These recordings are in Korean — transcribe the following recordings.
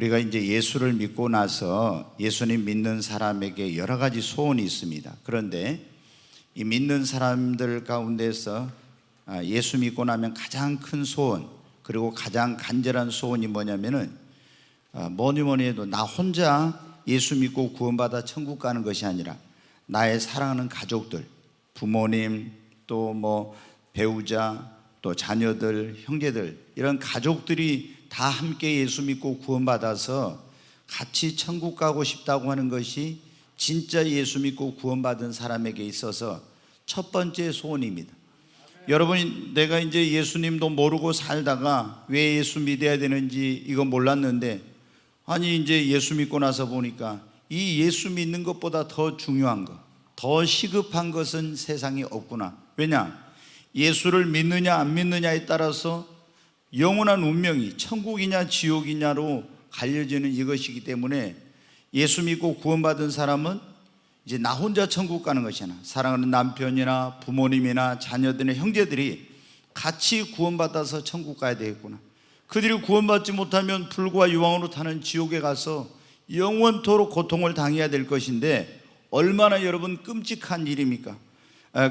우리가 이제 예수를 믿고 나서 예수님 믿는 사람에게 여러 가지 소원이 있습니다. 그런데 이 믿는 사람들 가운데서 예수 믿고 나면 가장 큰 소원, 그리고 가장 간절한 소원이 뭐냐면은 뭐니 해도 나 혼자 예수 믿고 구원받아 천국 가는 것이 아니라 나의 사랑하는 가족들, 부모님, 또 뭐 배우자, 또 자녀들, 형제들, 이런 가족들이 다 함께 예수 믿고 구원받아서 같이 천국 가고 싶다고 하는 것이 진짜 예수 믿고 구원받은 사람에게 있어서 첫 번째 소원입니다. 여러분, 내가 이제 예수님도 모르고 살다가 왜 예수 믿어야 되는지 이거 몰랐는데, 아니 이제 예수 믿고 나서 보니까 이 예수 믿는 것보다 더 중요한 것, 더 시급한 것은 세상에 없구나. 왜냐? 예수를 믿느냐 안 믿느냐에 따라서 영원한 운명이 천국이냐 지옥이냐로 갈려지는 이것이기 때문에 예수 믿고 구원받은 사람은 이제 나 혼자 천국 가는 것이 아니라 사랑하는 남편이나 부모님이나 자녀들이나 형제들이 같이 구원받아서 천국 가야 되겠구나. 그들이 구원받지 못하면 불과 유황으로 타는 지옥에 가서 영원토록 고통을 당해야 될 것인데 얼마나 여러분 끔찍한 일입니까?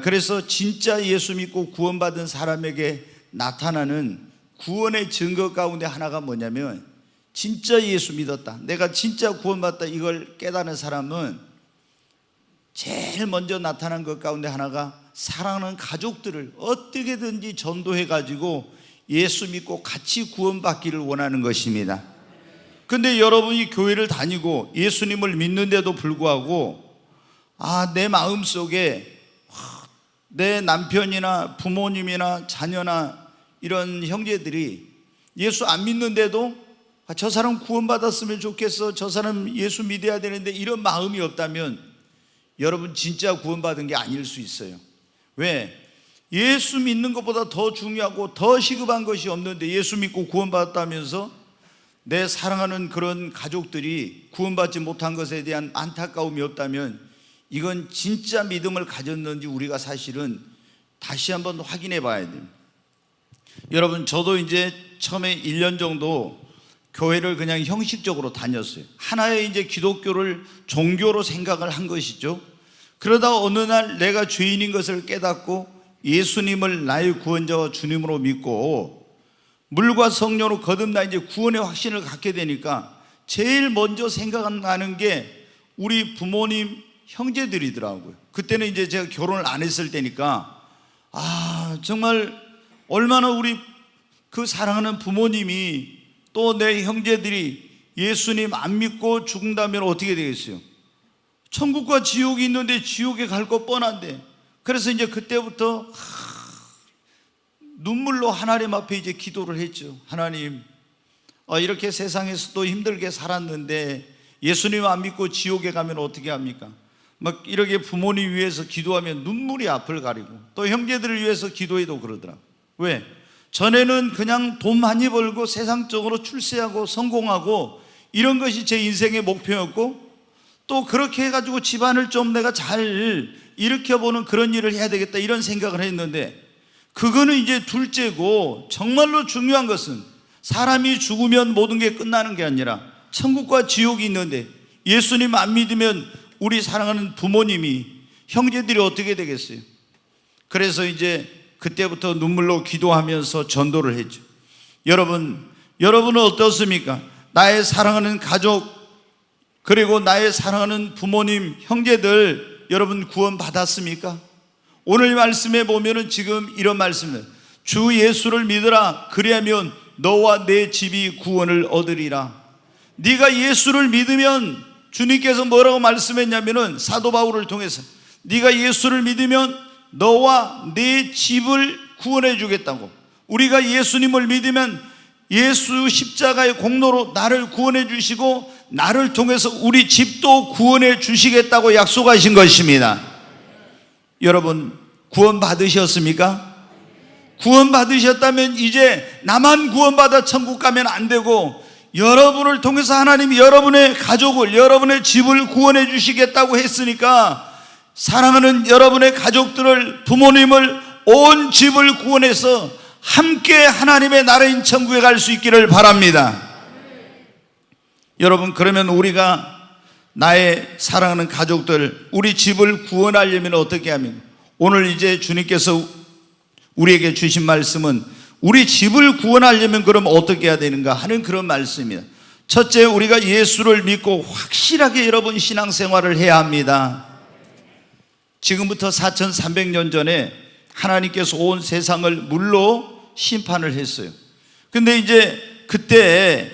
그래서 진짜 예수 믿고 구원받은 사람에게 나타나는 구원의 증거 가운데 하나가 뭐냐면, 진짜 예수 믿었다, 내가 진짜 구원받았다, 이걸 깨닫는 사람은 제일 먼저 나타난 것 가운데 하나가 사랑하는 가족들을 어떻게든지 전도해 가지고 예수 믿고 같이 구원받기를 원하는 것입니다. 근데 여러분이 교회를 다니고 예수님을 믿는데도 불구하고 내 마음속에 내 남편이나 부모님이나 자녀나 이런 형제들이 예수 안 믿는데도 저 사람 구원받았으면 좋겠어, 저 사람 예수 믿어야 되는데, 이런 마음이 없다면 여러분 진짜 구원받은 게 아닐 수 있어요. 왜? 예수 믿는 것보다 더 중요하고 더 시급한 것이 없는데 예수 믿고 구원받았다면서 내 사랑하는 그런 가족들이 구원받지 못한 것에 대한 안타까움이 없다면 이건 진짜 믿음을 가졌는지 우리가 사실은 다시 한번 확인해 봐야 돼요. 여러분, 저도 이제 처음에 1년 정도 교회를 그냥 형식적으로 다녔어요. 하나의 이제 기독교를 종교로 생각을 한 것이죠. 그러다 어느 날 내가 죄인인 것을 깨닫고 예수님을 나의 구원자와 주님으로 믿고 물과 성령으로 거듭나 이제 구원의 확신을 갖게 되니까 제일 먼저 생각나는 게 우리 부모님, 형제들이더라고요. 그때는 이제 제가 결혼을 안 했을 때니까 정말 얼마나 우리 그 사랑하는 부모님이 또 내 형제들이 예수님 안 믿고 죽는다면 어떻게 되겠어요? 천국과 지옥이 있는데 지옥에 갈 것 뻔한데. 그래서 이제 그때부터 눈물로 하나님 앞에 이제 기도를 했죠. 하나님, 이렇게 세상에서도 힘들게 살았는데 예수님 안 믿고 지옥에 가면 어떻게 합니까? 막 이렇게 부모님 위해서 기도하면 눈물이 앞을 가리고, 또 형제들을 위해서 기도해도 그러더라. 왜? 전에는 그냥 돈 많이 벌고 세상적으로 출세하고 성공하고 이런 것이 제 인생의 목표였고, 또 그렇게 해가지고 집안을 좀 내가 잘 일으켜보는 그런 일을 해야 되겠다, 이런 생각을 했는데, 그거는 이제 둘째고 정말로 중요한 것은 사람이 죽으면 모든 게 끝나는 게 아니라 천국과 지옥이 있는데 예수님 안 믿으면 우리 사랑하는 부모님이, 형제들이 어떻게 되겠어요? 그래서 이제 그때부터 눈물로 기도하면서 전도를 했죠. 여러분은 어떻습니까? 나의 사랑하는 가족, 그리고 나의 사랑하는 부모님, 형제들, 여러분 구원 받았습니까? 오늘 말씀에 보면은 지금 이런 말씀을, 주 예수를 믿으라, 그리하면 너와 내 집이 구원을 얻으리라. 네가 예수를 믿으면, 주님께서 뭐라고 말씀했냐면은 사도 바울을 통해서 네가 예수를 믿으면 너와 내 집을 구원해 주겠다고. 우리가 예수님을 믿으면 예수 십자가의 공로로 나를 구원해 주시고 나를 통해서 우리 집도 구원해 주시겠다고 약속하신 것입니다. 여러분, 구원 받으셨습니까? 구원 받으셨다면 이제 나만 구원받아 천국 가면 안 되고, 여러분을 통해서 하나님이 여러분의 가족을, 여러분의 집을 구원해 주시겠다고 했으니까 사랑하는 여러분의 가족들을, 부모님을, 온 집을 구원해서 함께 하나님의 나라인 천국에 갈 수 있기를 바랍니다. 여러분, 그러면 우리가 나의 사랑하는 가족들, 우리 집을 구원하려면 어떻게 하면, 오늘 이제 주님께서 우리에게 주신 말씀은 우리 집을 구원하려면 그럼 어떻게 해야 되는가 하는 그런 말씀입니다. 첫째, 우리가 예수를 믿고 확실하게 여러분 신앙생활을 해야 합니다. 지금부터 4300년 전에 하나님께서 온 세상을 물로 심판을 했어요. 근데 이제 그때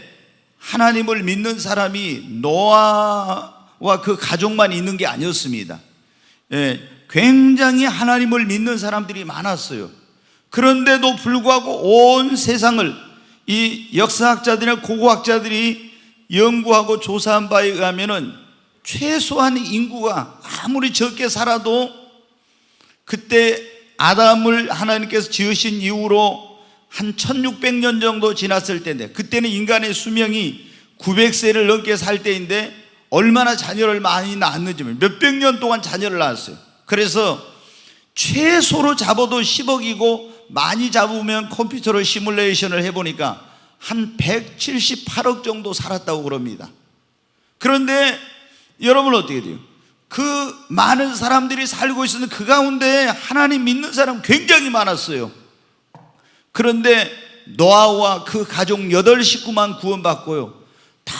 하나님을 믿는 사람이 노아와 그 가족만 있는 게 아니었습니다. 굉장히 하나님을 믿는 사람들이 많았어요. 그런데도 불구하고 온 세상을 이 역사학자들이나 고고학자들이 연구하고 조사한 바에 의하면은 최소한 인구가 아무리 적게 살아도 그때 아담을 하나님께서 지으신 이후로 한 1600년 정도 지났을 때인데, 그때는 인간의 수명이 900세를 넘게 살 때인데 얼마나 자녀를 많이 낳았는지, 몇백 년 동안 자녀를 낳았어요. 그래서 최소로 잡아도 10억이고 많이 잡으면 컴퓨터로 시뮬레이션을 해보니까 한 178억 정도 살았다고 그럽니다. 그런데 여러분 어떻게 돼요? 그 많은 사람들이 살고 있었는데 그 가운데 하나님 믿는 사람 굉장히 많았어요. 그런데 노아와 그 가족 8식구만 구원받고요, 다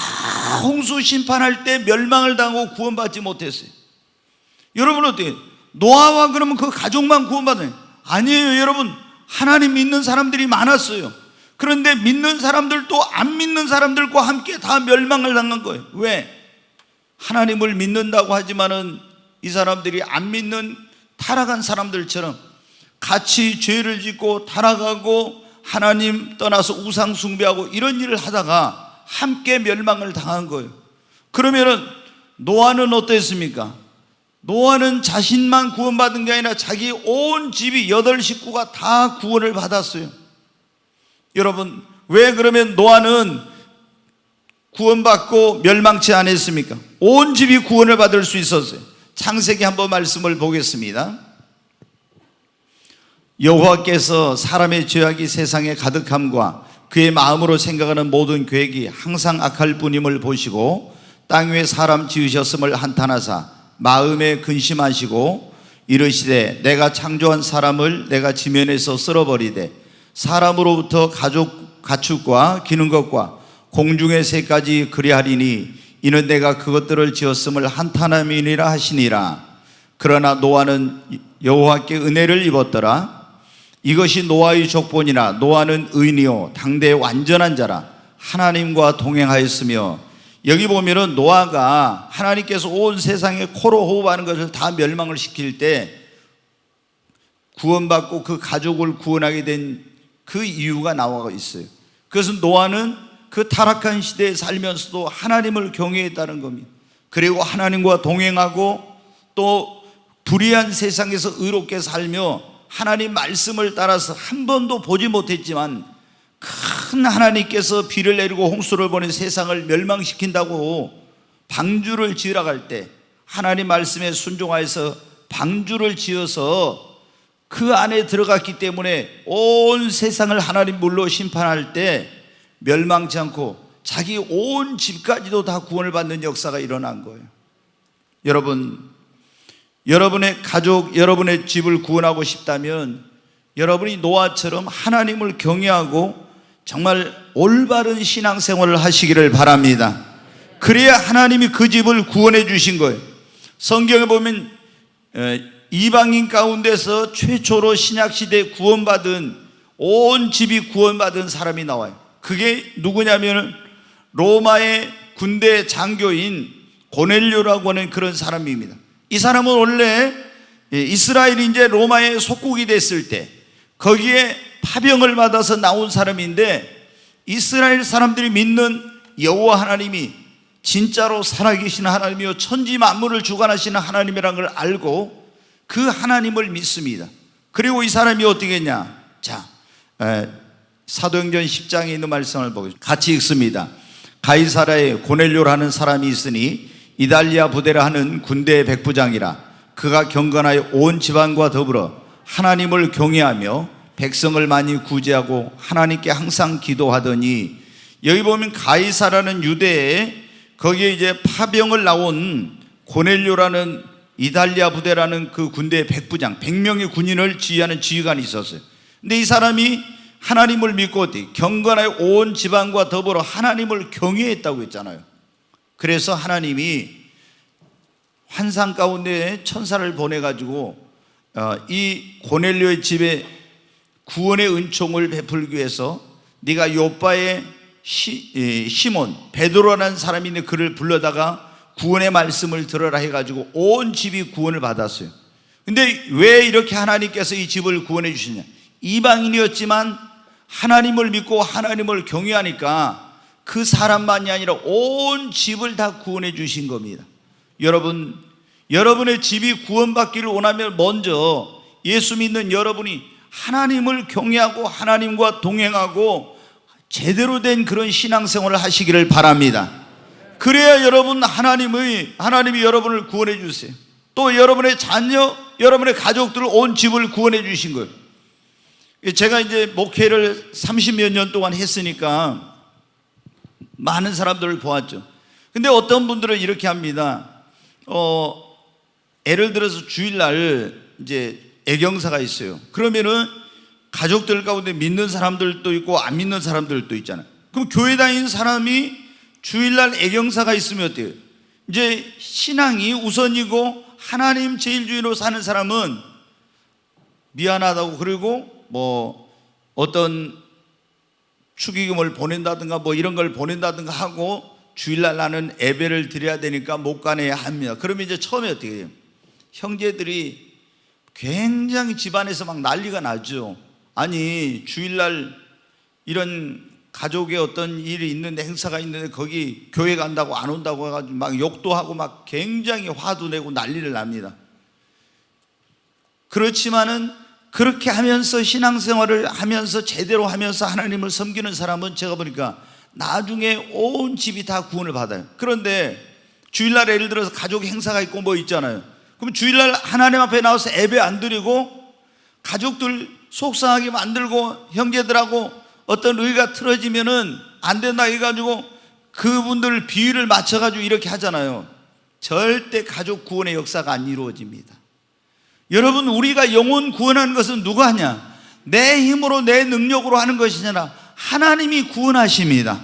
홍수 심판할 때 멸망을 당하고 구원받지 못했어요. 여러분 어때요? 노아와 그러면 그 가족만 구원받아요? 아니에요. 여러분, 하나님 믿는 사람들이 많았어요. 그런데 믿는 사람들도 안 믿는 사람들과 함께 다 멸망을 당한 거예요. 왜? 하나님을 믿는다고 하지만은 이 사람들이 안 믿는 타락한 사람들처럼 같이 죄를 짓고 타락하고 하나님 떠나서 우상 숭배하고 이런 일을 하다가 함께 멸망을 당한 거예요. 그러면은 노아는 어땠습니까? 노아는 자신만 구원받은 게 아니라 자기 온 집이 8식구가 다 구원을 받았어요. 여러분, 왜 그러면 노아는 구원받고 멸망치 않았습니까? 온 집이 구원을 받을 수 있었어요. 창세기 한번 말씀을 보겠습니다. 여호와께서 사람의 죄악이 세상에 가득함과 그의 마음으로 생각하는 모든 계획이 항상 악할 뿐임을 보시고 땅 위에 사람 지으셨음을 한탄하사 마음에 근심하시고 이르시되 내가 창조한 사람을 내가 지면에서 쓸어버리되 사람으로부터 가축과 기는 것과 공중의 새까지 그리하리니 이는 내가 그것들을 지었음을 한탄함이니라 하시니라. 그러나 노아는 여호와께 은혜를 입었더라. 이것이 노아의 족본이나 노아는 의인이요 당대의 완전한 자라 하나님과 동행하였으며, 여기 보면은 노아가 하나님께서 온 세상에 코로 호흡하는 것을 다 멸망을 시킬 때 구원받고 그 가족을 구원하게 된 그 이유가 나와 있어요. 그것은 노아는 그 타락한 시대에 살면서도 하나님을 경외했다는 겁니다. 그리고 하나님과 동행하고 또 불의한 세상에서 의롭게 살며 하나님 말씀을 따라서 한 번도 보지 못했지만 큰 하나님께서 비를 내리고 홍수를 보내 세상을 멸망시킨다고 방주를 지으러 갈 때 하나님 말씀에 순종하여서 방주를 지어서 그 안에 들어갔기 때문에 온 세상을 하나님 물로 심판할 때 멸망치 않고 자기 온 집까지도 다 구원을 받는 역사가 일어난 거예요. 여러분, 여러분의 가족, 여러분의 집을 구원하고 싶다면 여러분이 노아처럼 하나님을 경외하고 정말 올바른 신앙생활을 하시기를 바랍니다. 그래야 하나님이 그 집을 구원해 주신 거예요. 성경에 보면 이방인 가운데서 최초로 신약시대에 구원받은, 온 집이 구원받은 사람이 나와요. 그게 누구냐면 로마의 군대 장교인 고넬료라고 하는 그런 사람입니다. 이 사람은 원래 이스라엘이 이제 로마의 속국이 됐을 때 거기에 파병을 받아서 나온 사람인데, 이스라엘 사람들이 믿는 여호와 하나님이 진짜로 살아계신 하나님이요 천지 만물을 주관하시는 하나님이라는 걸 알고 그 하나님을 믿습니다. 그리고 이 사람이 어떻게 했냐? 자, 사도행전 10장에 있는 말씀을 보겠습니다. 같이 읽습니다. 가이사라에 고넬료라는 사람이 있으니 이달리아 부대라 하는 군대의 백부장이라. 그가 경건하여 온 집안과 더불어 하나님을 경외하며 백성을 많이 구제하고 하나님께 항상 기도하더니, 여기 보면 가이사라는 유대의 거기에 이제 파병을 나온 고넬료라는 이달리아 부대라는 그 군대의 백부장, 100명의 군인을 지휘하는 지휘관이 있었어요. 근데 이 사람이 하나님을 믿고 경건하여 온 지방과 더불어 하나님을 경외했다고 했잖아요. 그래서 하나님이 환상 가운데 천사를 보내가지고 이 고넬료의 집에 구원의 은총을 베풀기 위해서 네가 요바의 시몬 베드로라는 사람이 있는데 그를 불러다가 구원의 말씀을 들으라 해가지고 온 집이 구원을 받았어요. 근데 왜 이렇게 하나님께서 이 집을 구원해 주시냐? 이방인이었지만 하나님을 믿고 하나님을 경외하니까 그 사람만이 아니라 온 집을 다 구원해 주신 겁니다. 여러분, 여러분의 집이 구원받기를 원하면 먼저 예수 믿는 여러분이 하나님을 경외하고 하나님과 동행하고 제대로 된 그런 신앙생활을 하시기를 바랍니다. 그래야 하나님이 여러분을 구원해 주세요. 또 여러분의 자녀, 여러분의 가족들 온 집을 구원해 주신 거예요. 제가 이제 목회를 30몇 년 동안 했으니까 많은 사람들을 보았죠. 근데 어떤 분들은 이렇게 합니다. 예를 들어서 주일날 이제 애경사가 있어요. 그러면은 가족들 가운데 믿는 사람들도 있고 안 믿는 사람들도 있잖아요. 그럼 교회 다니는 사람이 주일날 애경사가 있으면 어때요? 이제 신앙이 우선이고 하나님 제일주의로 사는 사람은 미안하다고, 그리고 뭐 어떤 축의금을 보낸다든가 뭐 이런 걸 보낸다든가 하고 주일날 나는 예배를 드려야 되니까 못 가내야 합니다. 그러면 이제 처음에 어떻게 돼요? 형제들이 굉장히 집안에서 막 난리가 나죠. 아니 주일날 이런 가족의 어떤 일이 있는데, 행사가 있는데 거기 교회 간다고 안 온다고 해가지고 막 욕도 하고 막 굉장히 화도 내고 난리를 납니다. 그렇지만은 그렇게 하면서 신앙생활을 하면서 제대로 하면서 하나님을 섬기는 사람은 제가 보니까 나중에 온 집이 다 구원을 받아요. 그런데 주일날 예를 들어서 가족 행사가 있고 뭐 있잖아요. 그럼 주일날 하나님 앞에 나와서 예배 안 드리고 가족들 속상하게 만들고 형제들하고 어떤 의가 틀어지면은 안 된다 해가지고 그분들 비위를 맞춰가지고 이렇게 하잖아요. 절대 가족 구원의 역사가 안 이루어집니다. 여러분, 우리가 영혼 구원하는 것은 누가 하냐? 내 힘으로 내 능력으로 하는 것이 아니라 하나님이 구원하십니다.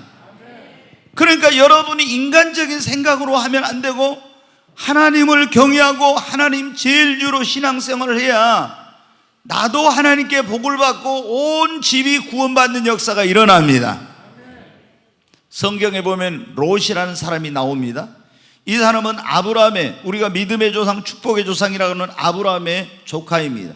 그러니까 여러분이 인간적인 생각으로 하면 안 되고 하나님을 경외하고 하나님 제일주로 신앙생활을 해야 나도 하나님께 복을 받고 온 집이 구원받는 역사가 일어납니다. 성경에 보면 롯이라는 사람이 나옵니다. 이 사람은 아브라함의, 우리가 믿음의 조상, 축복의 조상이라고 하는 아브라함의 조카입니다.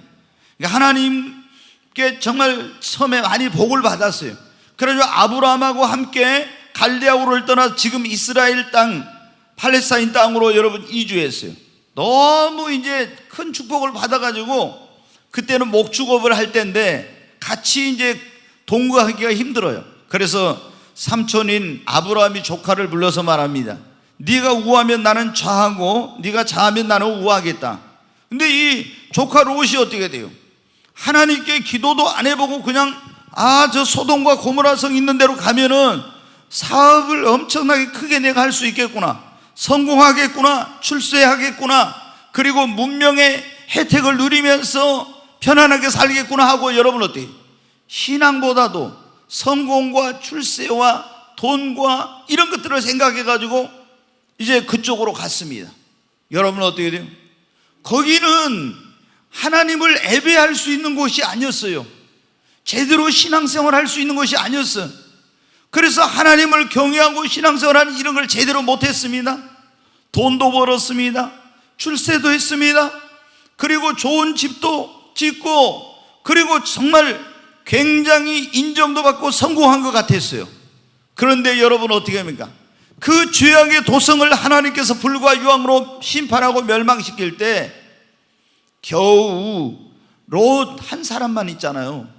그러니까 하나님께 정말 처음에 많이 복을 받았어요. 그래서 아브라함하고 함께 갈대아우를 떠나 지금 이스라엘 땅, 팔레스타인 땅으로 여러분 이주했어요. 너무 이제 큰 축복을 받아가지고 그때는 목축업을 할 때인데 같이 이제 동거하기가 힘들어요. 그래서 삼촌인 아브라함이 조카를 불러서 말합니다. 네가 우하면 나는 좌하고 네가 좌하면 나는 우하겠다. 근데 이 조카 롯이 어떻게 돼요? 하나님께 기도도 안 해보고 그냥 저 소돔과 고모라 성 있는 데로 가면은 사업을 엄청나게 크게 내가 할 수 있겠구나, 성공하겠구나, 출세하겠구나, 그리고 문명의 혜택을 누리면서 편안하게 살겠구나 하고, 여러분 어때요? 신앙보다도 성공과 출세와 돈과 이런 것들을 생각해가지고 이제 그쪽으로 갔습니다. 여러분 어떻게 돼요? 거기는 하나님을 예배할 수 있는 곳이 아니었어요. 제대로 신앙생활 할 수 있는 것이 아니었어요. 그래서 하나님을 경외하고 신앙생활하는 이런 걸 제대로 못했습니다. 돈도 벌었습니다. 출세도 했습니다. 그리고 좋은 집도 짓고, 그리고 정말 굉장히 인정도 받고 성공한 것 같았어요. 그런데 여러분 어떻게 합니까? 그 죄악의 도성을 하나님께서 불과 유황으로 심판하고 멸망시킬 때 겨우 롯 한 사람만 있잖아요.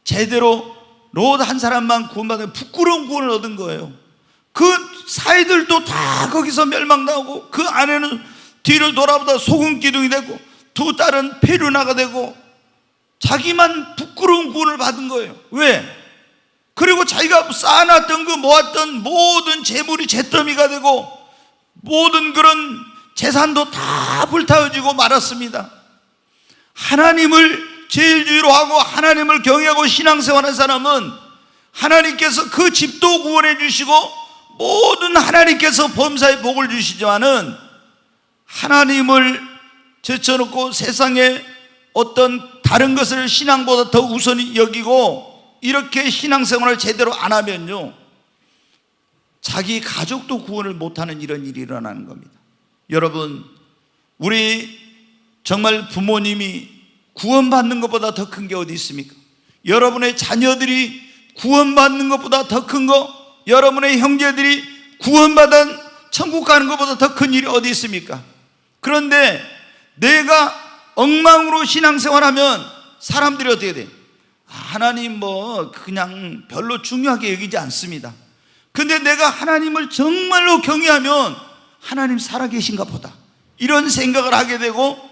제대로 롯 한 사람만 구원받은 부끄러운 구원을 얻은 거예요. 그 사이들도 다 거기서 멸망당하고 그 아내는 뒤를 돌아보다 소금 기둥이 되고 두 딸은 페류나가 되고 자기만 부끄러운 구원을 받은 거예요. 왜? 그리고 자기가 쌓아놨던 그 모았던 모든 재물이 잿더미가 되고 모든 그런 재산도 다 불타워지고 말았습니다. 하나님을 제일주의로 하고 하나님을 경외하고 신앙생활한 사람은 하나님께서 그 집도 구원해 주시고 모든 하나님께서 범사에 복을 주시지만은 하나님을 제쳐놓고 세상에 어떤 다른 것을 신앙보다 더 우선히 여기고 이렇게 신앙생활을 제대로 안 하면요, 자기 가족도 구원을 못하는 이런 일이 일어나는 겁니다. 여러분, 우리 정말 부모님이 구원받는 것보다 더 큰 게 어디 있습니까? 여러분의 자녀들이 구원받는 것보다 더 큰 거, 여러분의 형제들이 구원받은 천국 가는 것보다 더 큰 일이 어디 있습니까? 그런데 내가 엉망으로 신앙생활하면 사람들이 어떻게 돼? 하나님 그냥 별로 중요하게 여기지 않습니다. 근데 내가 하나님을 정말로 경외하면 하나님 살아계신가 보다, 이런 생각을 하게 되고,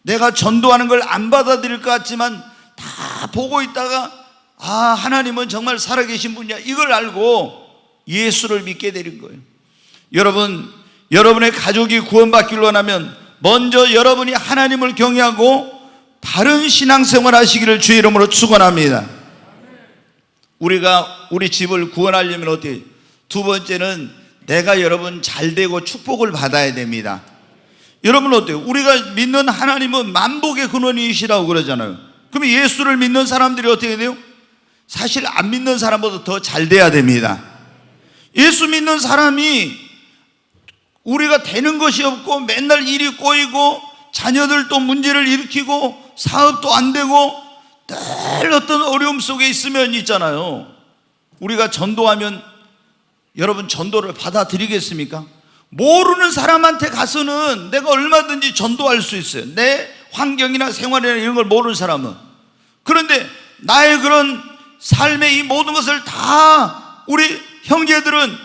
내가 전도하는 걸 안 받아들일 것 같지만 다 보고 있다가 하나님은 정말 살아계신 분이야, 이걸 알고 예수를 믿게 되는 거예요. 여러분, 여러분의 가족이 구원받기를 원하면 먼저 여러분이 하나님을 경외하고 바른 신앙생활 하시기를 주의 이름으로 축원합니다. 우리가 우리 집을 구원하려면 어떻게? 두 번째는 내가 여러분 잘 되고 축복을 받아야 됩니다. 여러분 어때요? 우리가 믿는 하나님은 만복의 근원이시라고 그러잖아요. 그럼 예수를 믿는 사람들이 어떻게 돼요? 사실 안 믿는 사람보다 더 잘 돼야 됩니다. 예수 믿는 사람이 우리가 되는 것이 없고 맨날 일이 꼬이고 자녀들도 문제를 일으키고 사업도 안 되고 늘 어떤 어려움 속에 있으면 있잖아요. 우리가 전도하면 여러분 전도를 받아들이겠습니까? 모르는 사람한테 가서는 내가 얼마든지 전도할 수 있어요. 내 환경이나 생활이나 이런 걸 모르는 사람은. 그런데 나의 그런 삶의 이 모든 것을 다 우리 형제들은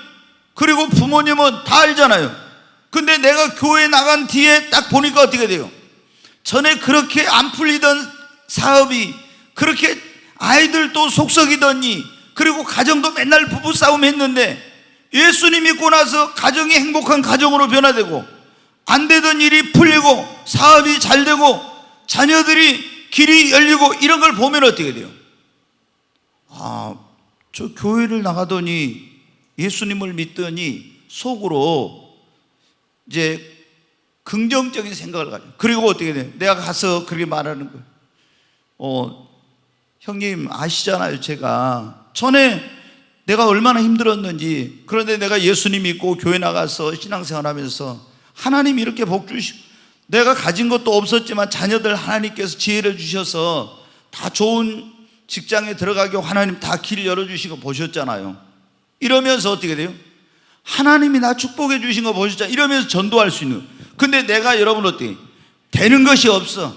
그리고 부모님은 다 알잖아요. 근데 내가 교회 나간 뒤에 딱 보니까 어떻게 돼요? 전에 그렇게 안 풀리던 사업이, 그렇게 아이들도 속썩이더니, 그리고 가정도 맨날 부부싸움 했는데 예수님 믿고 나서 가정이 행복한 가정으로 변화되고, 안 되던 일이 풀리고 사업이 잘 되고 자녀들이 길이 열리고, 이런 걸 보면 어떻게 돼요? 저 교회를 나가더니 예수님을 믿더니 속으로 이제 긍정적인 생각을 가져요. 그리고 어떻게 돼요? 내가 가서 그렇게 말하는 거예요. 형님 아시잖아요, 제가 전에 내가 얼마나 힘들었는지. 그런데 내가 예수님 믿고 교회 나가서 신앙생활 하면서 하나님이 이렇게 복 주시고, 내가 가진 것도 없었지만 자녀들 하나님께서 지혜를 주셔서 다 좋은 직장에 들어가게 하나님 다 길 열어주시고 보셨잖아요. 이러면서 어떻게 돼요? 하나님이 나 축복해 주신 거 보셨잖아요. 이러면서 전도할 수 있는. 근데 내가 여러분 어떻게 되는 것이 없어,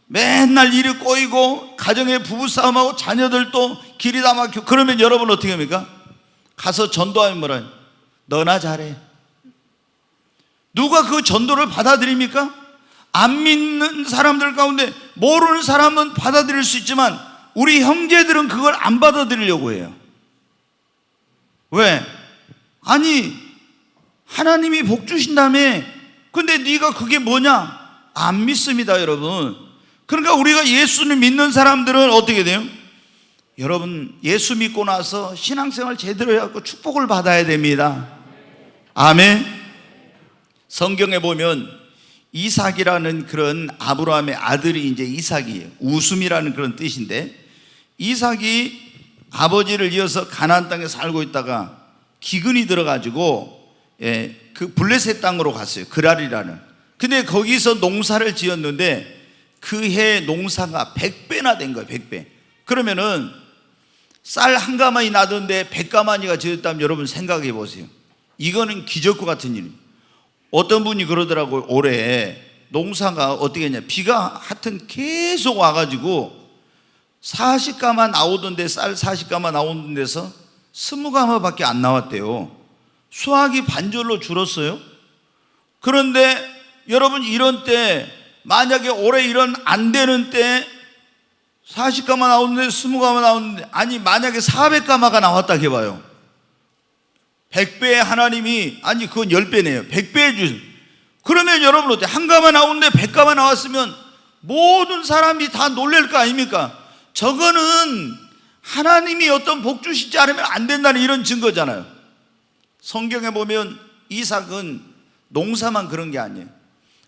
맨날 일이 꼬이고 가정에 부부싸움하고 자녀들도 길이 다 막혀. 그러면 여러분 어떻게 합니까? 가서 전도하면 뭐라? 너나 잘해. 누가 그 전도를 받아들입니까? 안 믿는 사람들 가운데 모르는 사람은 받아들일 수 있지만 우리 형제들은 그걸 안 받아들이려고 해요. 왜? 아니 하나님이 복 주신다며. 근데 네가 그게 뭐냐? 안 믿습니다, 여러분. 그러니까 우리가 예수를 믿는 사람들은 어떻게 돼요? 여러분 예수 믿고 나서 신앙생활 제대로 해갖고 축복을 받아야 됩니다. 아멘. 성경에 보면 이삭이라는 그런 아브라함의 아들이 이제 이삭이에요. 웃음이라는 그런 뜻인데, 이삭이 아버지를 이어서 가나안 땅에 살고 있다가 기근이 들어가지고 그 블레셋 땅으로 갔어요. 그랄이라는. 근데 거기서 농사를 지었는데 그 해 농사가 100배나 된 거예요. 100배. 그러면은 쌀 한 가마니 나던데 100가마니가 지었다면 여러분 생각해 보세요. 이거는 기적과 같은 일입니다. 어떤 분이 그러더라고요. 올해 농사가 어떻게 했냐, 비가 하여튼 계속 와가지고 40가마 나오던데, 쌀 40가마 나오는 데서 20가마밖에 안 나왔대요. 수확이 반절로 줄었어요. 그런데 여러분 이런 때, 만약에 올해 이런 안 되는 때 40가마 나오는데 20가마 나오는데, 아니 만약에 400가마가 나왔다 해봐요. 100배의 하나님이, 아니 그건 10배네요. 100배 주신. 그러면 여러분 어때? 한 가마 나오는데 100가마 나왔으면 모든 사람이 다 놀랄 거 아닙니까? 저거는 하나님이 어떤 복 주시지 않으면 안 된다는 이런 증거잖아요. 성경에 보면 이삭은 농사만 그런 게 아니에요.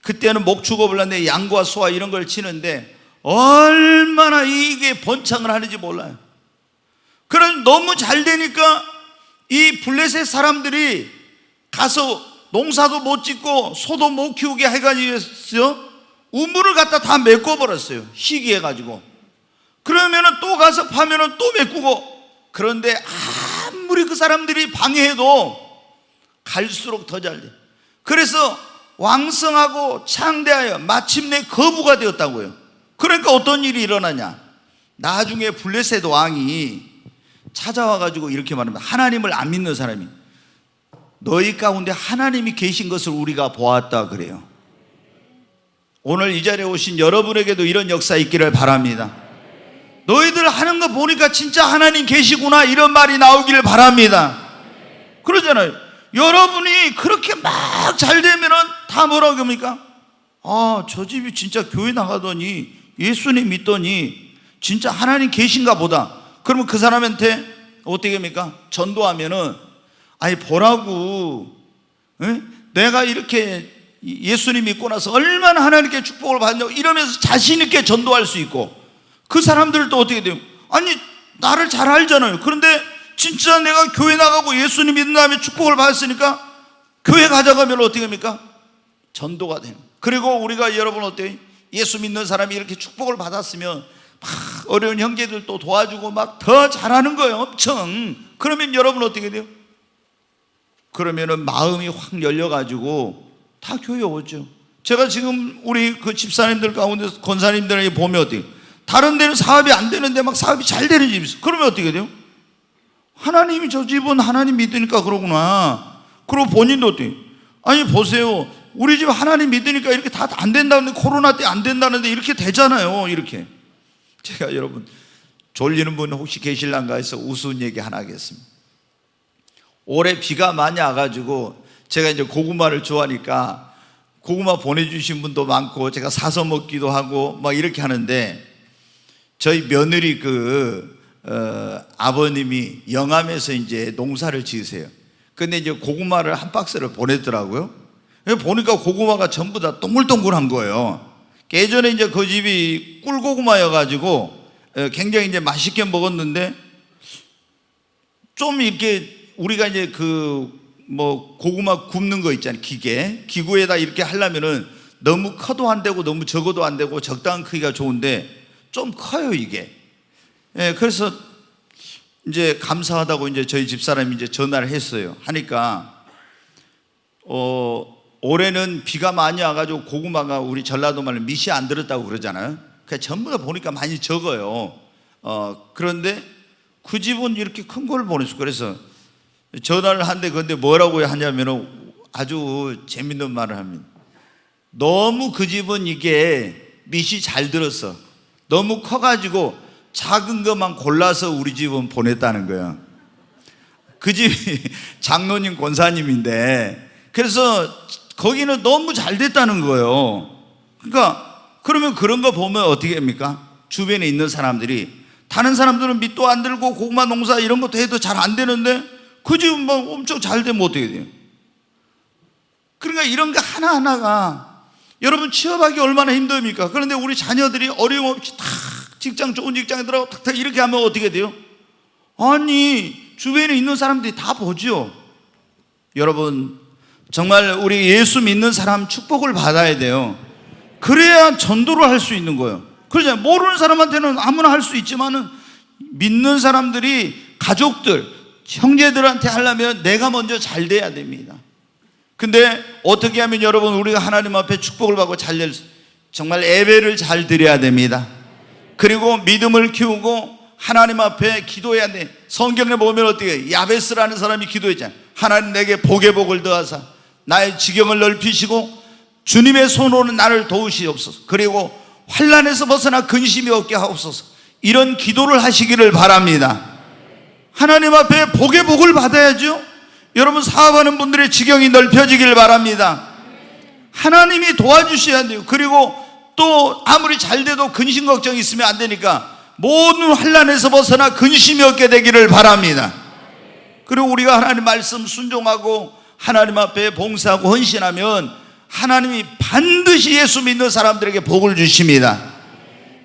그때는 목축업을 하는데 양과 소와 이런 걸 치는데 얼마나 이게 번창을 하는지 몰라요. 그럼 너무 잘 되니까 이 블레셋 사람들이 가서 농사도 못 짓고 소도 못 키우게 해가지고 우물을 갖다 다 메꿔버렸어요. 희귀해가지고. 그러면은 또 가서 파면은 또 메꾸고. 그런데 아무리 그 사람들이 방해해도 갈수록 더 잘 돼. 그래서 왕성하고 창대하여 마침내 거부가 되었다고요. 그러니까 어떤 일이 일어나냐? 나중에 블레셋 왕이 찾아와가지고 이렇게 말합니다. 하나님을 안 믿는 사람이, 너희 가운데 하나님이 계신 것을 우리가 보았다 그래요. 오늘 이 자리에 오신 여러분에게도 이런 역사 있기를 바랍니다. 너희들 하는 거 보니까 진짜 하나님 계시구나, 이런 말이 나오기를 바랍니다. 그러잖아요. 여러분이 그렇게 막 잘 되면은 다 뭐라고 합니까? 아, 저 집이 진짜 교회 나가더니 예수님 믿더니 진짜 하나님 계신가 보다. 그러면 그 사람한테 어떻게 합니까? 전도하면은, 아니 보라고, 에? 내가 이렇게 예수님 믿고 나서 얼마나 하나님께 축복을 받냐고 이러면서 자신 있게 전도할 수 있고, 그 사람들도 어떻게 돼요? 아니 나를 잘 알잖아요. 그런데 진짜 내가 교회 나가고 예수님 믿는 다음에 축복을 받았으니까 교회 가져가면 어떻게 합니까? 전도가 돼요. 그리고 우리가 여러분 어때요? 예수 믿는 사람이 이렇게 축복을 받았으면 막 어려운 형제들도 도와주고 막 더 잘하는 거예요. 엄청. 그러면 여러분 어떻게 돼요? 그러면은 마음이 확 열려가지고 다 교회 오죠. 제가 지금 우리 그 집사님들 가운데 권사님들에게 보면 어때요? 다른 데는 사업이 안 되는데 막 사업이 잘 되는 집이 있어요. 그러면 어떻게 돼요? 하나님이 저 집은 하나님 믿으니까 그러구나. 그리고 본인도 어때요? 아니 보세요, 우리 집 하나님 믿으니까 이렇게 다 안 된다는데, 코로나 때 안 된다는데 이렇게 되잖아요. 이렇게. 제가 여러분 졸리는 분 혹시 계실란가 해서 우스운 얘기 하나 하겠습니다. 올해 비가 많이 와가지고 제가 이제 고구마를 좋아하니까 고구마 보내주신 분도 많고 제가 사서 먹기도 하고 막 이렇게 하는데, 저희 며느리 아버님이 영암에서 이제 농사를 지으세요. 근데 이제 고구마를 한 박스를 보냈더라고요. 보니까 고구마가 전부 다 동글동글한 거예요. 예전에 이제 그 집이 꿀고구마여가지고 굉장히 이제 맛있게 먹었는데, 좀 이렇게 우리가 이제 고구마 굽는 거 있잖아요. 기구에다 이렇게 하려면은 너무 커도 안 되고 너무 적어도 안 되고 적당한 크기가 좋은데 좀 커요 이게. 그래서 이제 감사하다고 이제 저희 집사람이 이제 전화를 했어요. 하니까 올해는 비가 많이 와가지고 고구마가 우리 전라도 말로 밑이 안 들었다고 그러잖아요. 그러니까 전부 다 보니까 많이 적어요. 그런데 그 집은 이렇게 큰 걸 보냈어요. 그래서 전화를 하는데 근데 뭐라고 하냐면 아주 재밌는 말을 합니다. 너무 그 집은 이게 밑이 잘 들었어. 너무 커가지고 작은 것만 골라서 우리 집은 보냈다는 거예요. 그 집이 장로님 권사님인데, 그래서 거기는 너무 잘 됐다는 거예요. 그러니까 그러면 그런 거 보면 어떻게 합니까? 주변에 있는 사람들이, 다른 사람들은 밑도 안 들고 고구마 농사 이런 것도 해도 잘 안 되는데 그 집은 막 엄청 잘 되면 어떻게 돼요? 그러니까 이런 거 하나하나가 여러분 취업하기 얼마나 힘듭니까? 그런데 우리 자녀들이 어려움없이 다 직장, 좋은 직장에 들어가고 탁탁 이렇게 하면 어떻게 돼요? 아니 주변에 있는 사람들이 다 보죠. 여러분 정말 우리 예수 믿는 사람 축복을 받아야 돼요. 그래야 전도를 할 수 있는 거예요. 그러잖아요. 모르는 사람한테는 아무나 할 수 있지만은 믿는 사람들이, 가족들, 형제들한테 하려면 내가 먼저 잘 돼야 됩니다. 근데 어떻게 하면 여러분 우리가 하나님 앞에 축복을 받고 정말 예배를 잘 드려야 됩니다. 그리고 믿음을 키우고 하나님 앞에 기도해야 돼. 성경에 보면 어떻게 야베스라는 사람이 기도했잖아요. 하나님 내게 복의 복을 더하사 나의 지경을 넓히시고 주님의 손으로는 나를 도우시옵소서. 그리고 환난에서 벗어나 근심이 없게 하옵소서. 이런 기도를 하시기를 바랍니다. 하나님 앞에 복의 복을 받아야죠. 여러분 사업하는 분들의 지경이 넓혀지길 바랍니다. 하나님이 도와주셔야 돼요. 그리고 또 아무리 잘 돼도 근심 걱정이 있으면 안 되니까 모든 환난에서 벗어나 근심이 없게 되기를 바랍니다. 그리고 우리가 하나님 말씀 순종하고 하나님 앞에 봉사하고 헌신하면 하나님이 반드시 예수 믿는 사람들에게 복을 주십니다.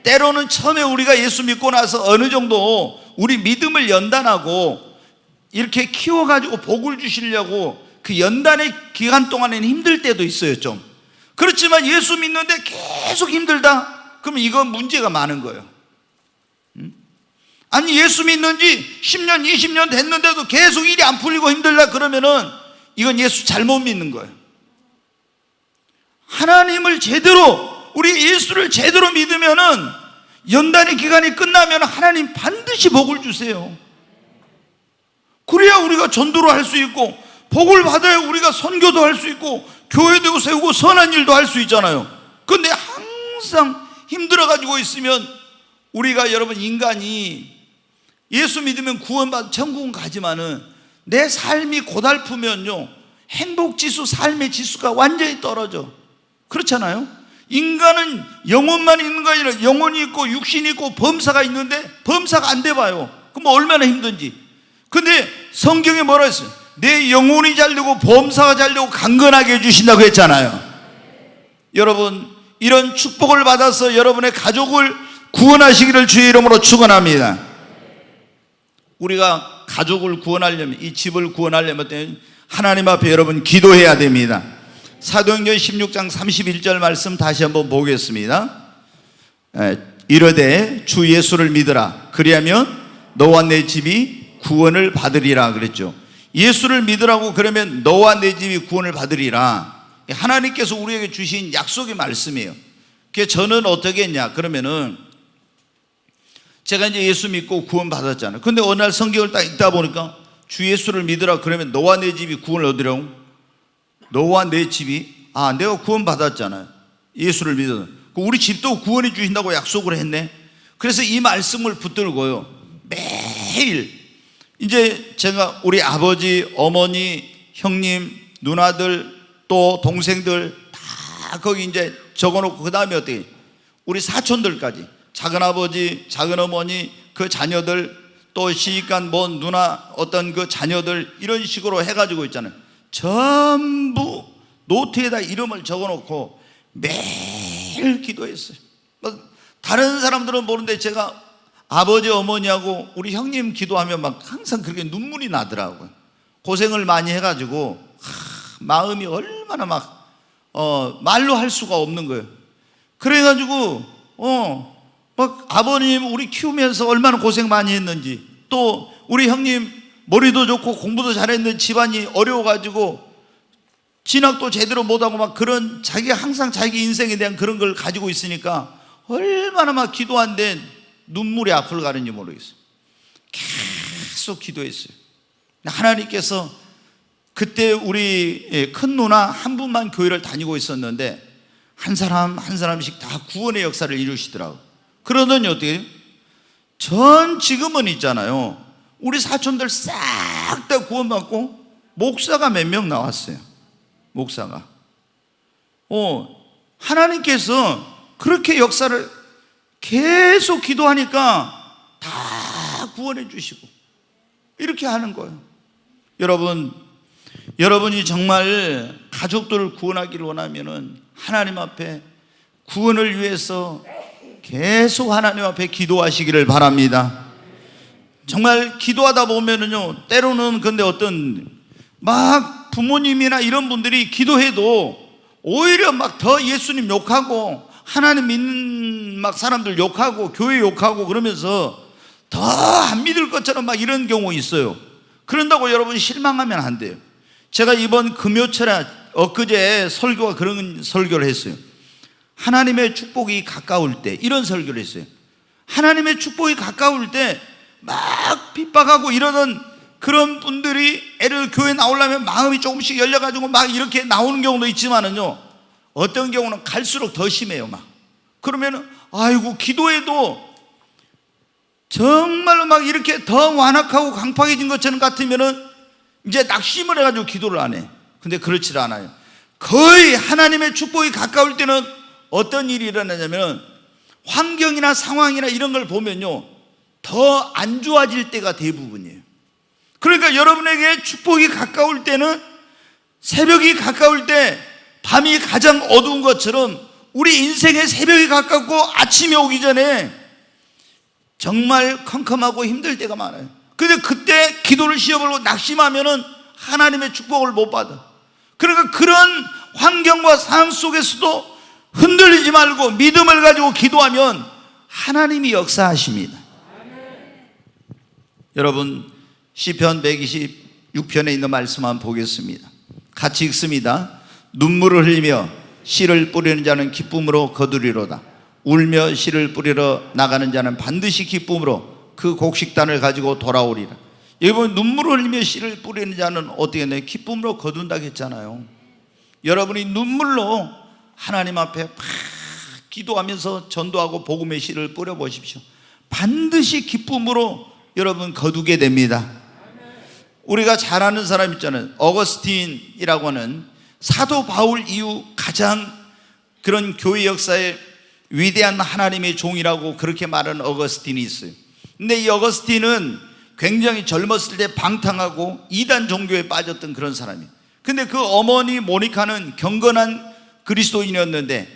때로는 처음에 우리가 예수 믿고 나서 어느 정도 우리 믿음을 연단하고 이렇게 키워가지고 복을 주시려고 그 연단의 기간 동안에는 힘들 때도 있어요. 좀 그렇지만 예수 믿는데 계속 힘들다? 그러면 이건 문제가 많은 거예요. 아니 예수 믿는 지 10년 20년 됐는데도 계속 일이 안 풀리고 힘들다 그러면은 이건 예수 잘못 믿는 거예요. 하나님을 제대로 우리 예수를 제대로 믿으면은 연단의 기간이 끝나면 하나님 반드시 복을 주세요. 그래야 우리가 전도를 할 수 있고 복을 받아야 우리가 선교도 할 수 있고 교회도 세우고 선한 일도 할 수 있잖아요. 그런데 항상 힘들어가지고 있으면 우리가 여러분 인간이 예수 믿으면 구원받아 천국은 가지만은 내 삶이 고달프면요 행복지수 삶의 지수가 완전히 떨어져. 그렇잖아요. 인간은 영혼만 있는 거 아니라 영혼이 있고 육신이 있고 범사가 있는데 범사가 안 돼봐요. 그럼 얼마나 힘든지. 근데 성경에 뭐라 했어요? 내 영혼이 잘되고 범사가 잘되고 강건하게 해주신다고 했잖아요. 여러분 이런 축복을 받아서 여러분의 가족을 구원하시기를 주의 이름으로 축원합니다. 우리가 가족을 구원하려면 이 집을 구원하려면 하나님 앞에 여러분 기도해야 됩니다. 사도행전 16장 31절 말씀 다시 한번 보겠습니다. 이르되 주 예수를 믿으라 그리하면 너와 내 집이 구원을 받으리라 그랬죠. 예수를 믿으라고 그러면 너와 내 집이 구원을 받으리라. 하나님께서 우리에게 주신 약속의 말씀이에요. 그게 저는 어떻게 했냐 그러면은 제가 이제 예수 믿고 구원 받았잖아요. 근데 어느 날 성경을 딱 읽다 보니까 주 예수를 믿으라 그러면 너와 내 집이 구원을 얻으려고. 너와 내 집이 내가 구원 받았잖아요. 예수를 믿어서 우리 집도 구원해 주신다고 약속을 했네. 그래서 이 말씀을 붙들고요 매일 이제 제가 우리 아버지, 어머니, 형님, 누나들 또 동생들 다 거기 이제 적어놓고 그 다음에 어떻게 우리 사촌들까지 작은아버지, 작은어머니 그 자녀들 또 시집간 뭐 누나 어떤 그 자녀들 이런 식으로 해가지고 있잖아요. 전부 노트에다 이름을 적어놓고 매일 기도했어요. 다른 사람들은 모르는데 제가 아버지 어머니하고 우리 형님 기도하면 막 항상 그렇게 눈물이 나더라고요. 고생을 많이 해가지고 마음이 얼마나 막 말로 할 수가 없는 거예요. 그래가지고 막 아버님 우리 키우면서 얼마나 고생 많이 했는지 또 우리 형님 머리도 좋고 공부도 잘했는데 집안이 어려워가지고 진학도 제대로 못하고 막 그런 자기가 항상 자기 인생에 대한 그런 걸 가지고 있으니까 얼마나 막 기도한데 눈물이 앞을 가는지 모르겠어요. 계속 기도했어요. 하나님께서 그때 우리 큰 누나 한 분만 교회를 다니고 있었는데 한 사람 한 사람씩 다 구원의 역사를 이루시더라고요. 그러더니 어떻게 해요? 지금은 있잖아요. 우리 사촌들 싹 다 구원받고 목사가 몇 명 나왔어요. 목사가 하나님께서 그렇게 역사를 계속 기도하니까 다 구원해 주시고 이렇게 하는 거예요. 여러분이 정말 가족들을 구원하기를 원하면은 하나님 앞에 구원을 위해서 계속 하나님 앞에 기도하시기를 바랍니다. 정말 기도하다 보면은요 때로는 근데 어떤 막 부모님이나 이런 분들이 기도해도 오히려 막 더 예수님 욕하고 하나님 믿는 막 사람들 욕하고 교회 욕하고 그러면서 더 안 믿을 것처럼 막 이런 경우 있어요. 그런다고 여러분 실망하면 안 돼요. 제가 이번 금요철에 엊그제 설교가 그런 설교를 했어요. 하나님의 축복이 가까울 때 이런 설교를 했어요. 하나님의 축복이 가까울 때 막 핍박하고 이러던 그런 분들이 애를 교회 나오려면 마음이 조금씩 열려가지고 막 이렇게 나오는 경우도 있지만은요 어떤 경우는 갈수록 더 심해요. 막 그러면은 아이고 기도해도 정말로 막 이렇게 더 완악하고 강팍해진 것처럼 같으면은 이제 낙심을 해가지고 기도를 안 해. 근데 그렇지 않아요. 거의 하나님의 축복이 가까울 때는 어떤 일이 일어나냐면 환경이나 상황이나 이런 걸 보면요, 더 안 좋아질 때가 대부분이에요. 그러니까 여러분에게 축복이 가까울 때는, 새벽이 가까울 때 밤이 가장 어두운 것처럼 우리 인생의 새벽이 가깝고 아침이 오기 전에 정말 컴컴하고 힘들 때가 많아요. 근데 그때 기도를 시험으로 낙심하면은 하나님의 축복을 못 받아. 그러니까 그런 환경과 상황 속에서도 흔들리지 말고 믿음을 가지고 기도하면 하나님이 역사하십니다. 여러분, 시편 126편에 있는 말씀 한번 보겠습니다. 같이 읽습니다. 눈물을 흘리며 씨를 뿌리는 자는 기쁨으로 거두리로다. 울며 씨를 뿌리러 나가는 자는 반드시 기쁨으로 그 곡식단을 가지고 돌아오리라. 여기 보면 눈물을 흘리며 씨를 뿌리는 자는 어떻게 했나요? 기쁨으로 거둔다고 했잖아요. 여러분이 눈물로 하나님 앞에 막 기도하면서 전도하고 복음의 씨를 뿌려보십시오. 반드시 기쁨으로 여러분 거두게 됩니다. 우리가 잘 아는 사람 있잖아요. 어거스틴이라고 하는 사도 바울 이후 가장 그런 교회 역사에 위대한 하나님의 종이라고 그렇게 말하는 어거스틴이 있어요. 근데 이 어거스틴은 굉장히 젊었을 때 방탕하고 이단 종교에 빠졌던 그런 사람이에요. 근데 그 어머니 모니카는 경건한 그리스도인이었는데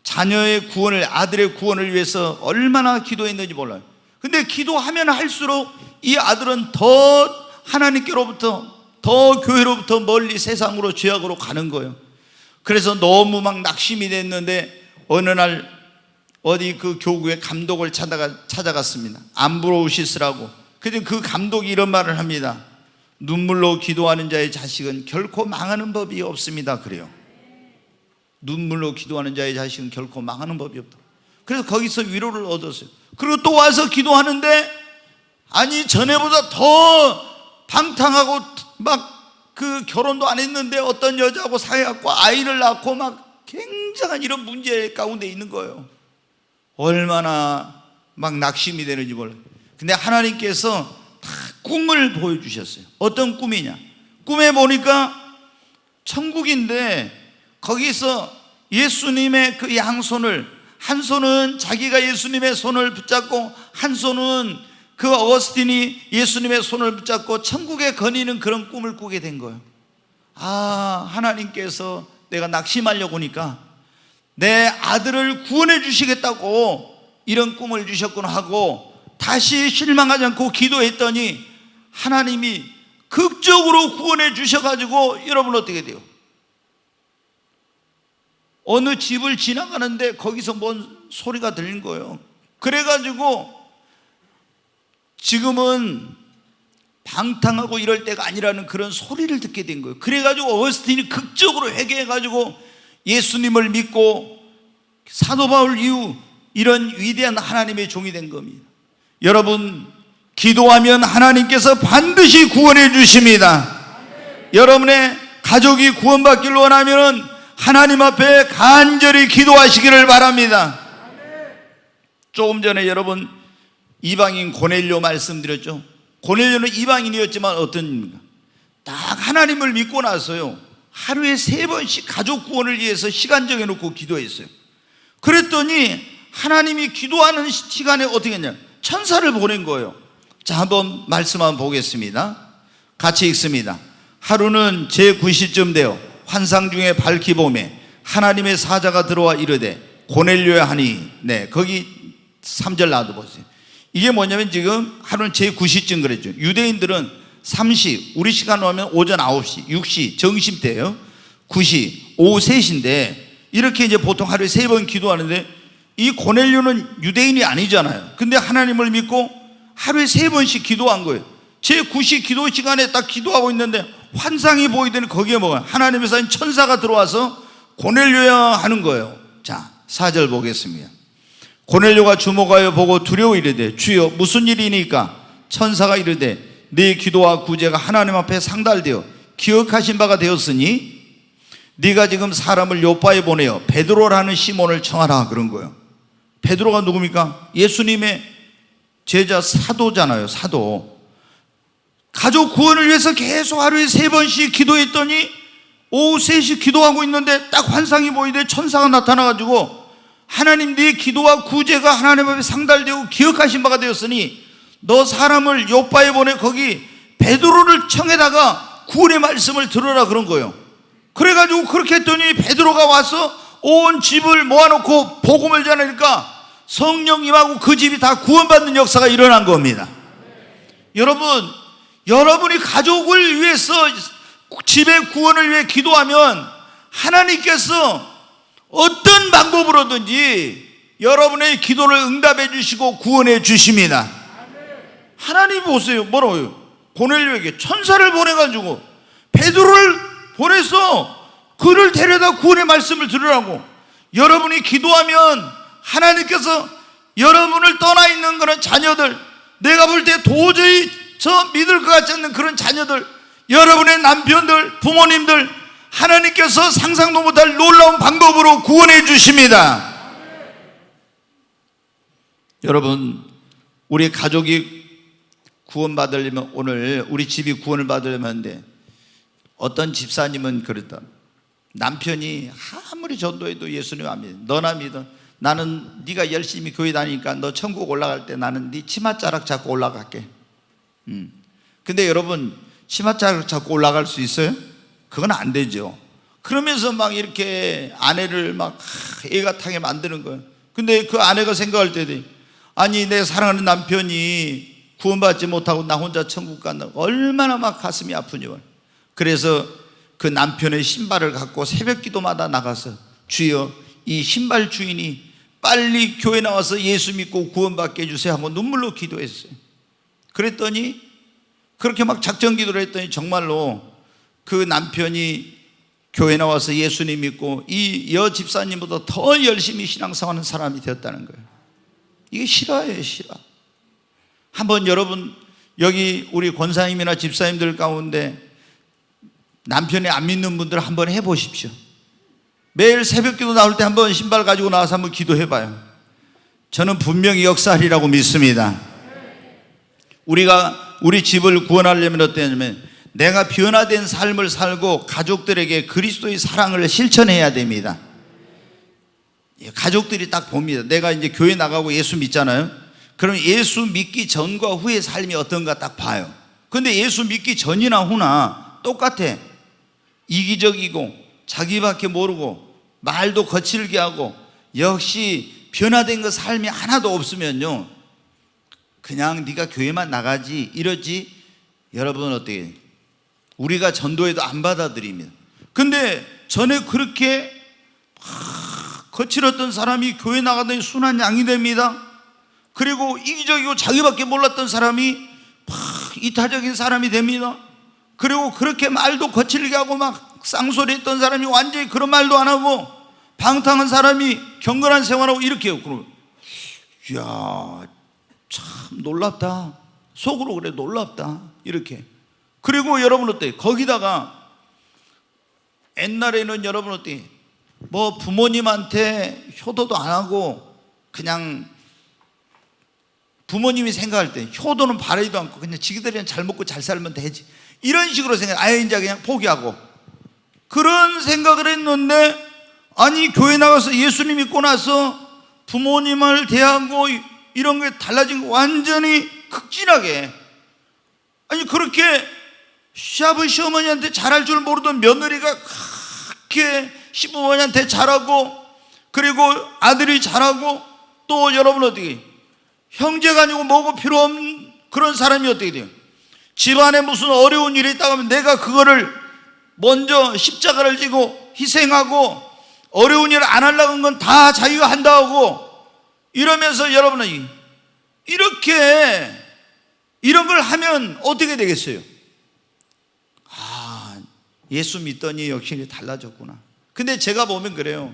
자녀의 구원을, 아들의 구원을 위해서 얼마나 기도했는지 몰라요. 근데 기도하면 할수록 이 아들은 더 하나님께로부터, 더 교회로부터 멀리 세상으로, 죄악으로 가는 거예요. 그래서 너무 막 낙심이 됐는데 어느 날 어디 그 교구의 감독을 찾아갔습니다. 암브로우시스라고. 근데 그 감독이 이런 말을 합니다. 눈물로 기도하는 자의 자식은 결코 망하는 법이 없습니다. 그래요. 눈물로 기도하는 자의 자식은 결코 망하는 법이 없다. 그래서 거기서 위로를 얻었어요. 그리고 또 와서 기도하는데, 아니 전에보다 더 방탕하고 막 그 결혼도 안 했는데 어떤 여자하고 사귀었고 아이를 낳고 막 굉장한 이런 문제 가운데 있는 거예요. 얼마나 막 낙심이 되는지 몰라요. 근데 하나님께서 다 꿈을 보여주셨어요. 어떤 꿈이냐? 꿈에 보니까 천국인데 거기서 예수님의 그 양손을, 한 손은 자기가 예수님의 손을 붙잡고 한 손은 그 어거스틴이 예수님의 손을 붙잡고 천국에 거니는 그런 꿈을 꾸게 된 거예요. 아, 하나님께서 내가 낙심하려고 하니까 내 아들을 구원해 주시겠다고 이런 꿈을 주셨구나 하고 다시 실망하지 않고 기도했더니 하나님이 극적으로 구원해 주셔가지고 여러분 어떻게 돼요? 어느 집을 지나가는데 거기서 뭔 소리가 들린 거예요. 그래가지고 지금은 방탕하고 이럴 때가 아니라는 그런 소리를 듣게 된 거예요. 그래가지고 어거스틴이 극적으로 회개해가지고 예수님을 믿고 사도 바울 이후 이런 위대한 하나님의 종이 된 겁니다. 여러분, 기도하면 하나님께서 반드시 구원해 주십니다. 여러분의 가족이 구원받기를 원하면 하나님 앞에 간절히 기도하시기를 바랍니다. 조금 전에 여러분 이방인 고넬료 말씀드렸죠. 고넬료는 이방인이었지만 어떤 일입니까? 딱 하나님을 믿고 나서요, 하루에 3번씩 가족 구원을 위해서 시간 정해놓고 기도했어요. 그랬더니 하나님이 기도하는 시간에 어떻게 했냐? 천사를 보낸 거예요. 자, 한번 말씀 한번 보겠습니다. 같이 읽습니다. 하루는 제9시쯤 되어 환상 중에 밝히 보매 하나님의 사자가 들어와 이르되 고넬료야 하니, 네, 거기 3절 놔둬보세요. 이게 뭐냐면 지금 하루는 제9시쯤 그랬죠. 유대인들은 3시, 우리 시간으로 하면 오전 9시, 6시 정심때예요. 9시, 오후 3시인데 이렇게 이제 보통 하루에 3번 기도하는데 이 고넬료는 유대인이 아니잖아요. 근데 하나님을 믿고 하루에 3번씩 기도한 거예요. 제9시 기도 시간에 딱 기도하고 있는데 환상이 보이더니 거기에 뭐가 하나님의 사인 천사가 들어와서 고넬료야 하는 거예요. 자, 4절 보겠습니다. 고넬료가 주목하여 보고 두려워 이르되 주여 무슨 일이니까? 천사가 이르되 네 기도와 구제가 하나님 앞에 상달되어 기억하신 바가 되었으니 네가 지금 사람을 요파에 보내어 베드로라는 시몬을 청하라 그런 거예요. 베드로가 누굽니까? 예수님의 제자 사도잖아요. 사도. 가족 구원을 위해서 계속 하루에 3번씩 기도했더니 오후 3시 기도하고 있는데 딱 환상이 보이더니 천사가 나타나가지고 하나님 네 기도와 구제가 하나님 앞에 상달되고 기억하신 바가 되었으니 너 사람을 요바에 보내 거기 베드로를 청에다가 구원의 말씀을 들으라 그런 거예요. 그래가지고 그렇게 했더니 베드로가 와서 온 집을 모아놓고 복음을 전하니까 성령 임하고 그 집이 다 구원받는 역사가 일어난 겁니다. 여러분, 여러분이 가족을 위해서 집의 구원을 위해 기도하면 하나님께서 어떤 방법으로든지 여러분의 기도를 응답해 주시고 구원해 주십니다. 하나님 보세요. 뭐라고요? 고넬료에게 천사를 보내가지고 베드로를 보내서 그를 데려다 구원의 말씀을 들으라고. 여러분이 기도하면 하나님께서 여러분을 떠나 있는 그런 자녀들, 내가 볼 때 도저히 저 믿을 것 같지 않는 그런 자녀들, 여러분의 남편들, 부모님들, 하나님께서 상상도 못할 놀라운 방법으로 구원해 주십니다. 여러분, 우리 가족이 구원받으려면, 오늘 우리 집이 구원을 받으려면 하는데, 어떤 집사님은 그랬다. 남편이 아무리 전도해도 예수님 안 믿어. 너나 믿어. 나는 네가 열심히 교회 다니니까 너 천국 올라갈 때 나는 네 치맛자락 잡고 올라갈게. 근데 여러분, 치맛자락 잡고 올라갈 수 있어요? 그건 안 되죠. 그러면서 막 이렇게 아내를 막 애가 타게 만드는 거예요. 근데 그 아내가 생각할 때도, 아니 내 사랑하는 남편이 구원받지 못하고 나 혼자 천국 간다, 얼마나 막 가슴이 아프니. 그래서 그 남편의 신발을 갖고 새벽 기도마다 나가서, 주여 이 신발 주인이 빨리 교회 나와서 예수 믿고 구원받게 해주세요 하고 눈물로 기도했어요. 그랬더니 그렇게 막 작전 기도를 했더니 정말로 그 남편이 교회 나와서 예수님 믿고 이 여 집사님보다 더 열심히 신앙생활하는 사람이 되었다는 거예요. 이게 실화예요, 실화. 한번 여러분, 여기 우리 권사님이나 집사님들 가운데 남편이 안 믿는 분들 한번 해보십시오. 매일 새벽 기도 나올 때 한번 신발 가지고 나와서 한번 기도해봐요. 저는 분명히 역사하리라고 믿습니다. 우리가 우리 집을 구원하려면 어떠냐면, 내가 변화된 삶을 살고 가족들에게 그리스도의 사랑을 실천해야 됩니다. 가족들이 딱 봅니다. 내가 이제 교회 나가고 예수 믿잖아요. 그럼 예수 믿기 전과 후의 삶이 어떤가 딱 봐요. 근데 예수 믿기 전이나 후나 똑같아. 이기적이고 자기밖에 모르고 말도 거칠게 하고 역시 변화된 그 삶이 하나도 없으면요, 그냥 네가 교회만 나가지 이러지. 여러분 어떻게, 우리가 전도해도 안 받아들입니다. 근데 전에 그렇게 거칠었던 사람이 교회 나가더니 순한 양이 됩니다. 그리고 이기적이고 자기밖에 몰랐던 사람이 이타적인 사람이 됩니다. 그리고 그렇게 말도 거칠게 하고 막 쌍소리 했던 사람이 완전히 그런 말도 안 하고 방탕한 사람이 경건한 생활하고 이렇게 해요. 그러면 이야, 참 놀랍다. 속으로 그래, 놀랍다. 이렇게. 그리고 여러분 어때요? 거기다가 옛날에는 여러분 어때요? 뭐 부모님한테 효도도 안 하고 그냥 부모님이 생각할 때 효도는 바라지도 않고 그냥 지기들이랑 잘 먹고 잘 살면 되지, 이런 식으로 생각, 아예 이제 그냥 포기하고 그런 생각을 했는데, 아니 교회 나가서 예수님 믿고 나서 부모님을 대하고 이런 게 달라진 거 완전히 극진하게. 아니 그렇게 시아버지 시어머니한테 잘할 줄 모르던 며느리가 그렇게 시부모님한테 잘하고, 그리고 아들이 잘하고, 또 여러분 어떻게 형제가 아니고 뭐고 필요 없는 그런 사람이 어떻게 돼요? 집안에 무슨 어려운 일이 있다고 하면 내가 그거를 먼저 십자가를 지고 희생하고 어려운 일을 안 하려고 한 건 다 자기가 한다 하고 이러면서, 여러분은 이렇게 이런 걸 하면 어떻게 되겠어요? 아, 예수 믿더니 역시 달라졌구나. 근데 제가 보면 그래요.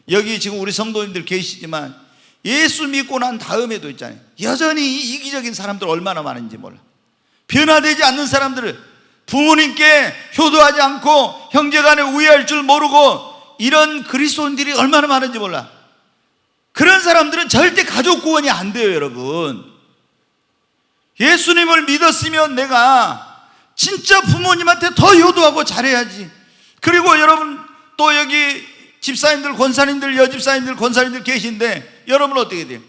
여기 지금 우리 성도님들 계시지만 예수 믿고 난 다음에도 있잖아요, 여전히 이기적인 사람들 얼마나 많은지 몰라. 변화되지 않는 사람들을 부모님께 효도하지 않고 형제간에 우애할 줄 모르고 이런 그리스도인들이 얼마나 많은지 몰라. 그런 사람들은 절대 가족 구원이 안 돼요. 여러분, 예수님을 믿었으면 내가 진짜 부모님한테 더 효도하고 잘해야지. 그리고 여러분 또 여기 집사님들, 권사님들, 여집사님들, 권사님들 계신데 여러분 어떻게 돼요?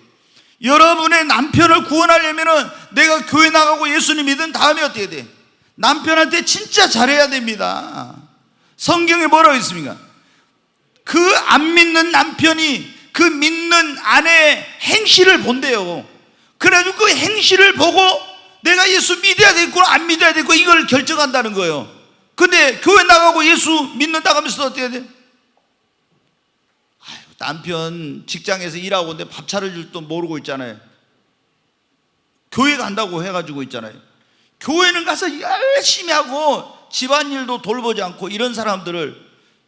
여러분의 남편을 구원하려면은 내가 교회 나가고 예수님 믿은 다음에 어떻게 돼? 남편한테 진짜 잘해야 됩니다. 성경에 뭐라고 있습니까? 그 안 믿는 남편이 그 믿는 아내의 행실을 본대요. 그래가지고 그 행실을 보고 내가 예수 믿어야 되겠구나 안 믿어야 되겠구나 이걸 결정한다는 거예요. 근데 교회 나가고 예수 믿는다고 하면서 어떻게 돼? 아유, 남편 직장에서 일하고 있는데 밥 차려줄 줄도 모르고 있잖아요. 교회 간다고 해가지고 있잖아요. 교회는 가서 열심히 하고 집안일도 돌보지 않고 이런 사람들을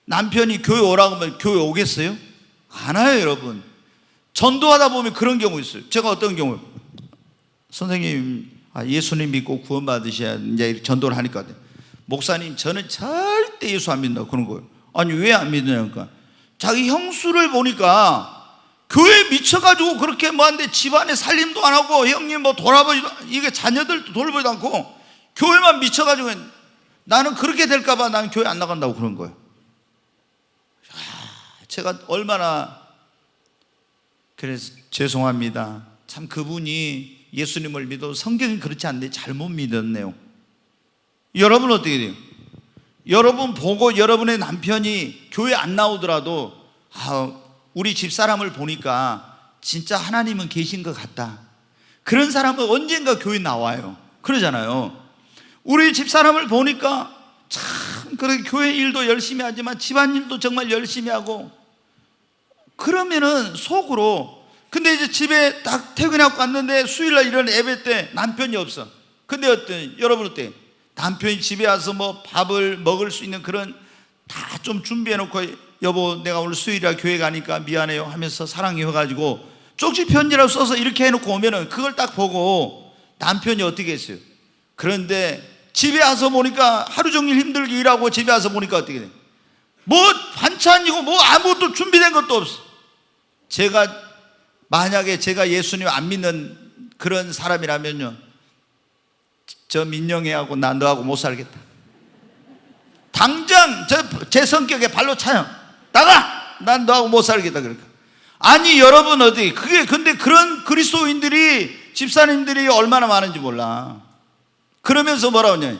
남편이 교회 오라고 하면 교회 오겠어요? 안 와요. 여러분 전도하다 보면 그런 경우 있어요. 제가 어떤 경우 선생님 예수님 믿고 구원 받으셔야 이제 전도를 하니까 목사님 저는 절대 예수 안 믿는다고 그런 거예요. 아니 왜 안 믿느냐니까 자기 형수를 보니까 교회에 미쳐가지고 그렇게 뭐하는데 집안에 살림도 안 하고 형님 뭐 돌아보지도 이게 자녀들도 돌보지도 않고 교회만 미쳐가지고 나는 그렇게 될까봐 나는 교회 안 나간다고 그런 거예요. 제가 얼마나 그래서 죄송합니다. 참 그분이 예수님을 믿어 성경이 그렇지 않는데 잘못 믿었네요. 여러분 어떻게 돼요? 여러분 보고 여러분의 남편이 교회 안 나오더라도 우리 집사람을 보니까 진짜 하나님은 계신 것 같다. 그런 사람은 언젠가 교회 나와요. 그러잖아요. 우리 집사람을 보니까 참 그렇게 교회 일도 열심히 하지만 집안일도 정말 열심히 하고 그러면은 속으로 근데 이제 집에 딱 퇴근하고 갔는데 수요일날 이런 예배 때 남편이 없어. 근데 여러분 어때? 남편이 집에 와서 뭐 밥을 먹을 수 있는 그런 다 좀 준비해놓고 여보 내가 오늘 수요일이라 교회 가니까 미안해요 하면서 사랑해가지고 쪽지 편지라도 써서 이렇게 해놓고 오면은 그걸 딱 보고 남편이 어떻게 했어요? 그런데 집에 와서 보니까 하루 종일 힘들게 일하고 집에 와서 보니까 어떻게 돼? 뭐 반찬이고 뭐 아무것도 준비된 것도 없어. 만약에 제가 예수님 안 믿는 그런 사람이라면요 저 민영애하고 나 너하고 못 살겠다. 당장 제 성격에 발로 차요. 나가! 난 너하고 못 살겠다. 그러니까 아니 여러분 어디 그게 근데 그런 그리스도인들이 집사님들이 얼마나 많은지 몰라. 그러면서 뭐라고 하냐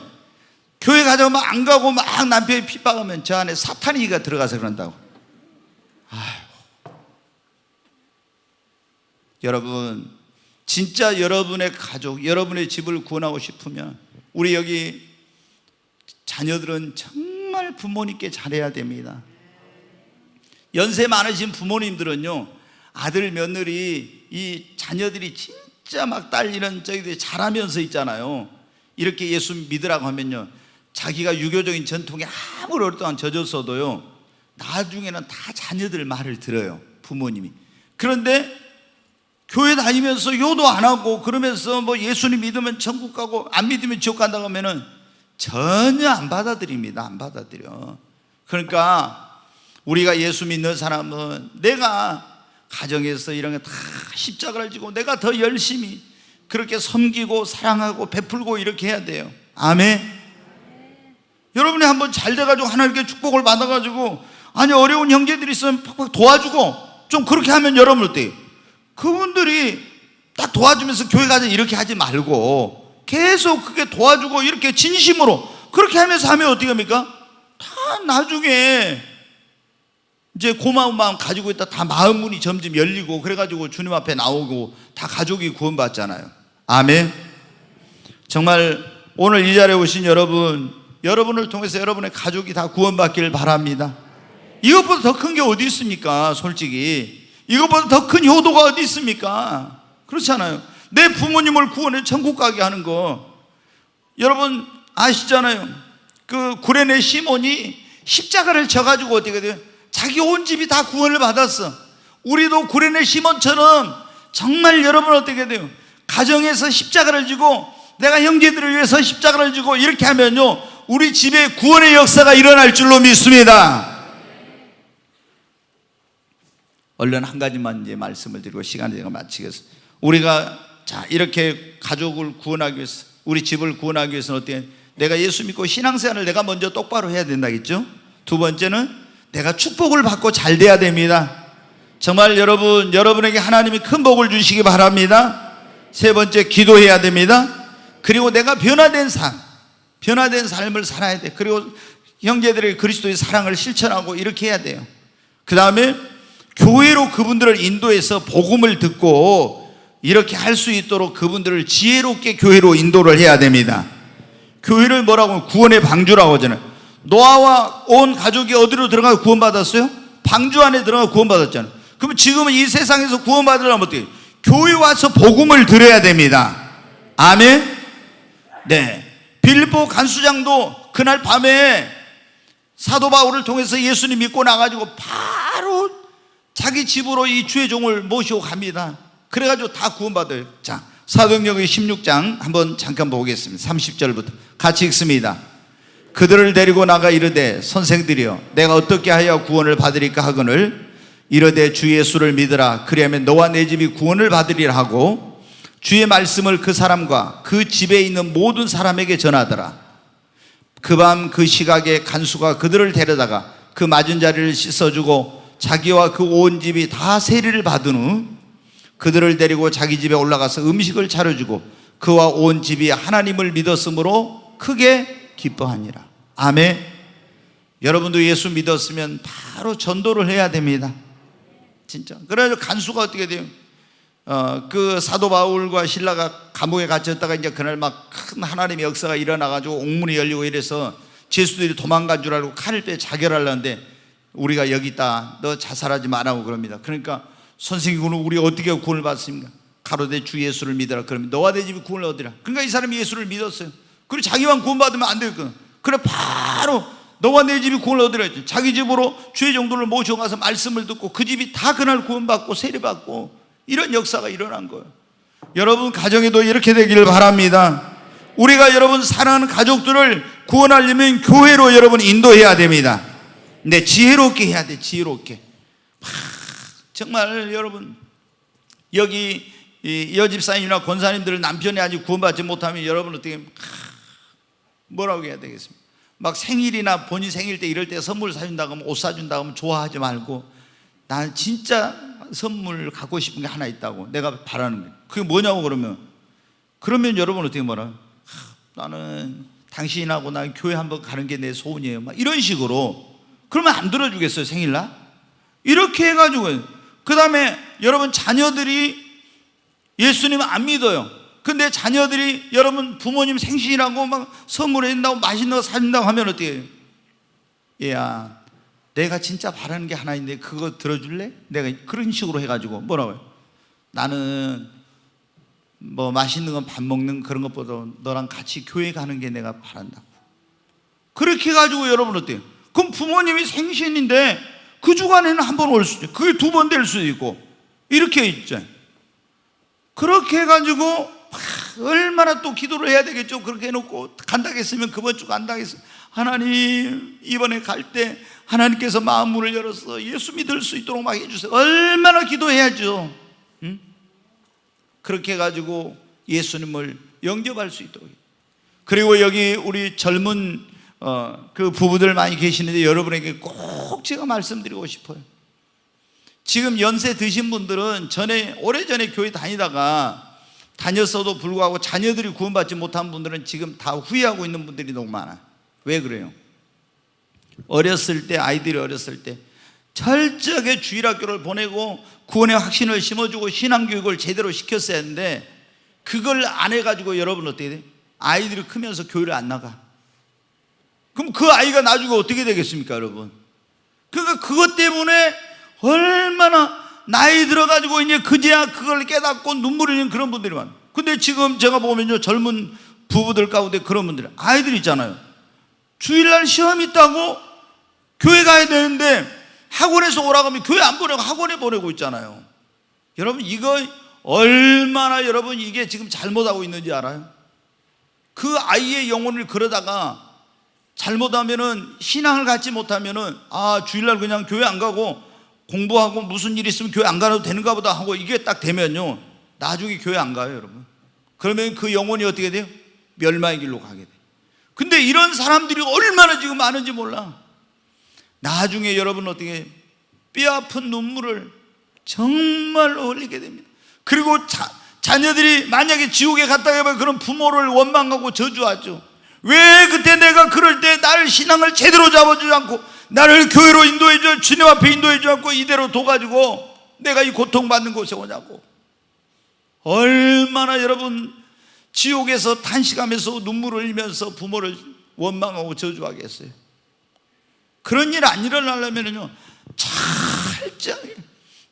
교회 가자고 막 안 가고 막 남편이 핍박하면 저 안에 사탄이가 들어가서 그런다고. 아휴. 여러분 진짜 여러분의 가족 여러분의 집을 구원하고 싶으면 우리 여기 자녀들은 정말 부모님께 잘해야 됩니다. 연세 많으신 부모님들은요 아들 며느리 이 자녀들이 진짜 막 딸리는 저기들 잘하면서 있잖아요. 이렇게 예수 믿으라고 하면요 자기가 유교적인 전통에 아무리 오랫동안 젖었어도요 나중에는 다 자녀들 말을 들어요. 부모님이. 그런데 교회 다니면서 효도 안 하고 그러면서 뭐 예수님 믿으면 천국 가고 안 믿으면 지옥 간다고 하면은 전혀 안 받아들입니다. 안 받아들여. 그러니까 우리가 예수 믿는 사람은 내가 가정에서 이런 게 다 십자가를 지고 내가 더 열심히 그렇게 섬기고 사랑하고 베풀고 이렇게 해야 돼요. 아멘. 여러분이 한번 잘 돼가지고 하나님께 축복을 받아가지고 아니 어려운 형제들이 있으면 팍팍 도와주고 좀 그렇게 하면 여러분 어때요? 그분들이 딱 도와주면서 교회 가자 이렇게 하지 말고 계속 그게 도와주고 이렇게 진심으로 그렇게 하면서 하면 어떻게 합니까? 다 나중에 이제 고마운 마음 가지고 있다 다 마음 문이 점점 열리고 그래가지고 주님 앞에 나오고 다 가족이 구원받잖아요. 아멘. 정말 오늘 이 자리에 오신 여러분을 통해서 여러분의 가족이 다 구원받기를 바랍니다. 이것보다 더 큰 게 어디 있습니까? 솔직히 이것보다 더 큰 효도가 어디 있습니까? 그렇잖아요. 내 부모님을 구원해 천국 가게 하는 거 여러분 아시잖아요. 그 구레네 시몬이 십자가를 져가지고 어떻게 돼요? 자기 온 집이 다 구원을 받았어. 우리도 구레네 시몬처럼 정말 여러분 어떻게 돼요? 가정에서 십자가를 지고 내가 형제들을 위해서 십자가를 지고 이렇게 하면요 우리 집에 구원의 역사가 일어날 줄로 믿습니다. 얼른 한 가지만 이제 말씀을 드리고 시간을 제가 마치겠습니다. 우리가 자 이렇게 가족을 구원하기 위해서 우리 집을 구원하기 위해서는 어떻게 내가 예수 믿고 신앙생활을 내가 먼저 똑바로 해야 된다겠죠. 두 번째는 내가 축복을 받고 잘 돼야 됩니다. 정말 여러분에게 하나님이 큰 복을 주시기 바랍니다. 세 번째, 기도해야 됩니다. 그리고 내가 변화된 삶을 살아야 돼. 그리고 형제들에게 그리스도의 사랑을 실천하고 이렇게 해야 돼요. 그 다음에 교회로 그분들을 인도해서 복음을 듣고 이렇게 할 수 있도록 그분들을 지혜롭게 교회로 인도를 해야 됩니다. 교회를 뭐라고? 구원의 방주라고 하잖아요. 노아와 온 가족이 어디로 들어가서 구원받았어요? 방주 안에 들어가서 구원받았잖아요. 그럼 지금은 이 세상에서 구원받으려면 어떻게? 교회 와서 복음을 들어야 됩니다. 아멘. 네. 빌립보 간수장도 그날 밤에 사도 바울을 통해서 예수님 믿고 나가지고 바로 자기 집으로 이 주의 종을 모시고 갑니다. 그래가지고 다 구원받아요. 자, 사도행전 16장 한번 잠깐 보겠습니다. 30절부터 같이 읽습니다. 그들을 데리고 나가 이르되 선생들이여 내가 어떻게 하여 구원을 받으리까 하거늘 이르되 주 예수를 믿으라. 그리하면 너와 내 집이 구원을 받으리라 하고 주의 말씀을 그 사람과 그 집에 있는 모든 사람에게 전하더라. 그 밤 그 시각에 간수가 그들을 데려다가 그 맞은 자리를 씻어주고 자기와 그 온 집이 다 세례를 받은 후 그들을 데리고 자기 집에 올라가서 음식을 차려주고 그와 온 집이 하나님을 믿었으므로 크게 기뻐하니라. 아멘. 여러분도 예수 믿었으면 바로 전도를 해야 됩니다. 진짜. 그래가지고 간수가 어떻게 돼요? 그 사도 바울과 신라가 감옥에 갇혔다가 이제 그날 막 큰 하나님의 역사가 일어나가지고 옥문이 열리고 이래서 죄수들이 도망간 줄 알고 칼을 빼 자결하려는데 우리가 여기 있다. 너 자살하지 말라고 그럽니다. 그러니까 선생님, 우리 어떻게 구원을 받습니까? 가로되 주 예수를 믿어라. 그러면 너와 내 집이 구원을 얻으라. 그러니까 이 사람이 예수를 믿었어요. 그리고 자기만 구원받으면 안 되거든. 그래 바로 너와 내 집이 구원을 얻으라 했죠. 자기 집으로 주의 종들을 모셔가서 말씀을 듣고 그 집이 다 그날 구원받고 세례받고 이런 역사가 일어난 거예요. 여러분 가정에도 이렇게 되기를 바랍니다. 우리가 여러분 사랑하는 가족들을 구원하려면 교회로 여러분 인도해야 됩니다. 근데 지혜롭게 해야 돼. 지혜롭게. 정말 여러분 여기 여집사님이나 권사님들 남편이 아직 구원받지 못하면 여러분 어떻게 뭐라고 해야 되겠습니까? 막 생일이나 본인 생일 때 이럴 때 선물 사준다고 하면 옷 사준다고 하면 좋아하지 말고 나는 진짜 선물 갖고 싶은 게 하나 있다고 내가 바라는 거예요. 그게 뭐냐고 그러면 여러분 어떻게 말해요? 나는 당신하고 나 교회 한번 가는 게 내 소원이에요. 막 이런 식으로. 그러면 안 들어주겠어요, 생일날? 이렇게 해가지고. 그 다음에 여러분 자녀들이 예수님을 안 믿어요. 근데 자녀들이 여러분 부모님 생신이라고 막 선물해준다고 맛있는 거 사준다고 하면 어떻게 해요? 얘야, 내가 진짜 바라는 게 하나 있는데 그거 들어줄래? 내가 그런 식으로 해가지고 뭐라고 해요? 나는 뭐 맛있는 건 밥 먹는 그런 것보다 너랑 같이 교회 가는 게 내가 바란다고. 그렇게 해가지고 여러분 어때요? 그럼 부모님이 생신인데 그 주간에는 한 번 올 수도 있고 그게 두 번 될 수도 있고 이렇게 있죠. 그렇게 해가지고 얼마나 또 기도를 해야 되겠죠. 그렇게 해놓고 간다겠으면 그번 주 간다겠으면 하나님 이번에 갈 때 하나님께서 마음 문을 열어서 예수 믿을 수 있도록 막 해주세요. 얼마나 기도해야죠. 응? 그렇게 해가지고 예수님을 영접할 수 있도록. 그리고 여기 우리 젊은 그 부부들 많이 계시는데 여러분에게 꼭 제가 말씀드리고 싶어요. 지금 연세 드신 분들은 오래전에 교회 다녔어도 불구하고 자녀들이 구원받지 못한 분들은 지금 다 후회하고 있는 분들이 너무 많아요. 왜 그래요? 아이들이 어렸을 때 철저하게 주일학교를 보내고 구원의 확신을 심어주고 신앙교육을 제대로 시켰어야 했는데 그걸 안 해가지고 여러분 어떻게 돼요? 아이들이 크면서 교회를 안 나가. 그럼 그 아이가 나중에 어떻게 되겠습니까, 여러분? 그러니까 그것 때문에 얼마나 나이 들어가지고 이제 그제야 그걸 깨닫고 눈물을 흘리는 그런 분들이 많아요. 근데 지금 제가 보면요, 젊은 부부들 가운데 그런 분들, 아이들 있잖아요. 주일날 시험 있다고 교회 가야 되는데 학원에서 오라고 하면 교회 안 보내고 학원에 보내고 있잖아요. 여러분 이거 얼마나 여러분 이게 지금 잘못하고 있는지 알아요? 그 아이의 영혼을 그러다가 잘못하면은 신앙을 갖지 못하면은 주일날 그냥 교회 안 가고 공부하고 무슨 일 있으면 교회 안 가도 되는가 보다 하고 이게 딱 되면요 나중에 교회 안 가요, 여러분. 그러면 그 영혼이 어떻게 돼요? 멸망의 길로 가게 돼요. 근데 이런 사람들이 얼마나 지금 많은지 몰라. 나중에 여러분 어떻게 뼈아픈 눈물을 정말로 흘리게 됩니다. 그리고 자녀들이 만약에 지옥에 갔다 가면 그런 부모를 원망하고 저주하죠. 왜 그때 내가 그럴 때 나를 신앙을 제대로 잡아주지 않고 나를 교회로 인도해줘, 주님 앞에 인도해주지 않고 이대로 둬가지고 내가 이 고통받는 곳에 오냐고. 얼마나 여러분 지옥에서 탄식하면서 눈물을 흘리면서 부모를 원망하고 저주하겠어요. 그런 일 안 일어나려면요, 철저하게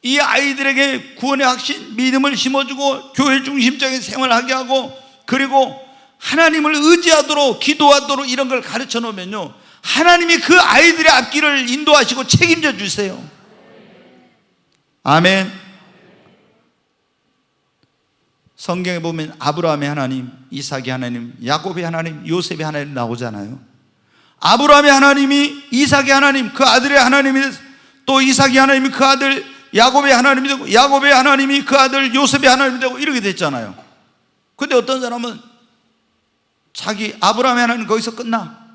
이 아이들에게 구원의 확신, 믿음을 심어주고 교회 중심적인 생활을 하게 하고, 그리고 하나님을 의지하도록 기도하도록 이런 걸 가르쳐 놓으면요, 하나님이 그 아이들의 앞길을 인도하시고 책임져 주세요. 아멘. 성경에 보면 아브라함의 하나님, 이삭의 하나님, 야곱의 하나님, 요셉의 하나님 나오잖아요. 아브라함의 하나님이 이삭의 하나님, 그 아들의 하나님이 되고, 또 이삭의 하나님이 그 아들 야곱의 하나님이 되고, 야곱의 하나님이 그 아들 요셉의 하나님이 되고, 이렇게 됐잖아요. 근데 어떤 사람은 자기 아브라함의 하나님 거기서 끝나.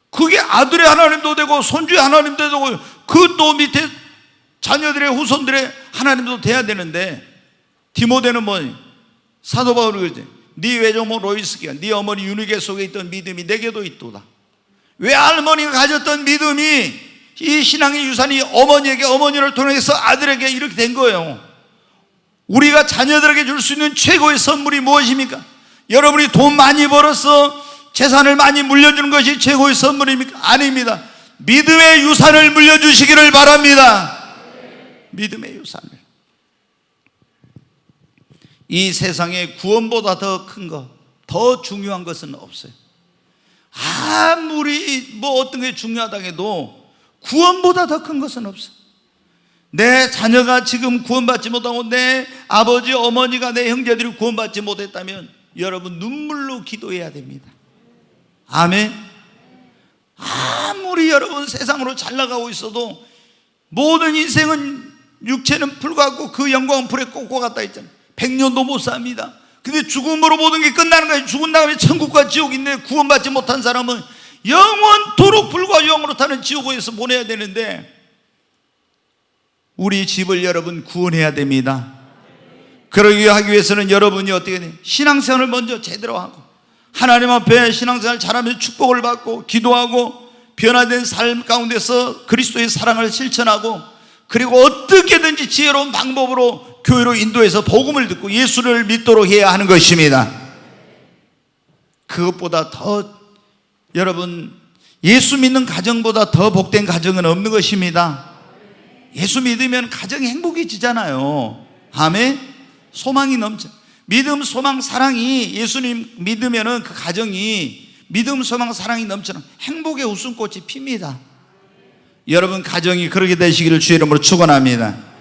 그게 아들의 하나님도 되고 손주의 하나님도 되고 그 또 밑에 자녀들의 후손들의 하나님도 돼야 되는데, 디모데는 사도 바울이 그러지. 네 외조모 로이스기야, 네 어머니 유니게 속에 있던 믿음이 내게도 있도다. 외할머니가 가졌던 믿음이, 이 신앙의 유산이 어머니에게, 어머니를 통해서 아들에게 이렇게 된 거예요. 우리가 자녀들에게 줄 수 있는 최고의 선물이 무엇입니까? 여러분이 돈 많이 벌어서 재산을 많이 물려주는 것이 최고의 선물입니까? 아닙니다. 믿음의 유산을 물려주시기를 바랍니다. 믿음의 유산을. 이 세상에 구원보다 더 큰 것, 더 중요한 것은 없어요. 아무리 어떤 게 중요하다고 해도 구원보다 더 큰 것은 없어요. 내 자녀가 지금 구원받지 못하고 내 아버지, 어머니가, 내 형제들이 구원받지 못했다면 여러분 눈물로 기도해야 됩니다. 아멘. 아무리 여러분 세상으로 잘 나가고 있어도 모든 인생은, 육체는 풀같고 그 영광은 불에 꽂고 갔다 했잖아요. 100년도 못 삽니다. 근데 죽음으로 모든 게 끝나는 거예요. 죽은 다음에 천국과 지옥이 있는데 구원받지 못한 사람은 영원토록 불과 영으로 타는 지옥에서 보내야 되는데, 우리 집을 여러분 구원해야 됩니다. 그러기 하기 위해서는 여러분이 어떻게 돼요? 신앙생활을 먼저 제대로 하고 하나님 앞에 신앙생활 잘하면서 축복을 받고 기도하고 변화된 삶 가운데서 그리스도의 사랑을 실천하고, 그리고 어떻게든지 지혜로운 방법으로 교회로 인도해서 복음을 듣고 예수를 믿도록 해야 하는 것입니다. 그것보다 더 여러분, 예수 믿는 가정보다 더 복된 가정은 없는 것입니다. 예수 믿으면 가정이 행복해지잖아요. 아멘. 소망이 넘쳐. 믿음, 소망, 사랑이, 예수님 믿으면 그 가정이 믿음, 소망, 사랑이 넘치는 행복의 웃음꽃이 핍니다. 여러분 가정이 그렇게 되시기를 주의 이름으로 축원합니다.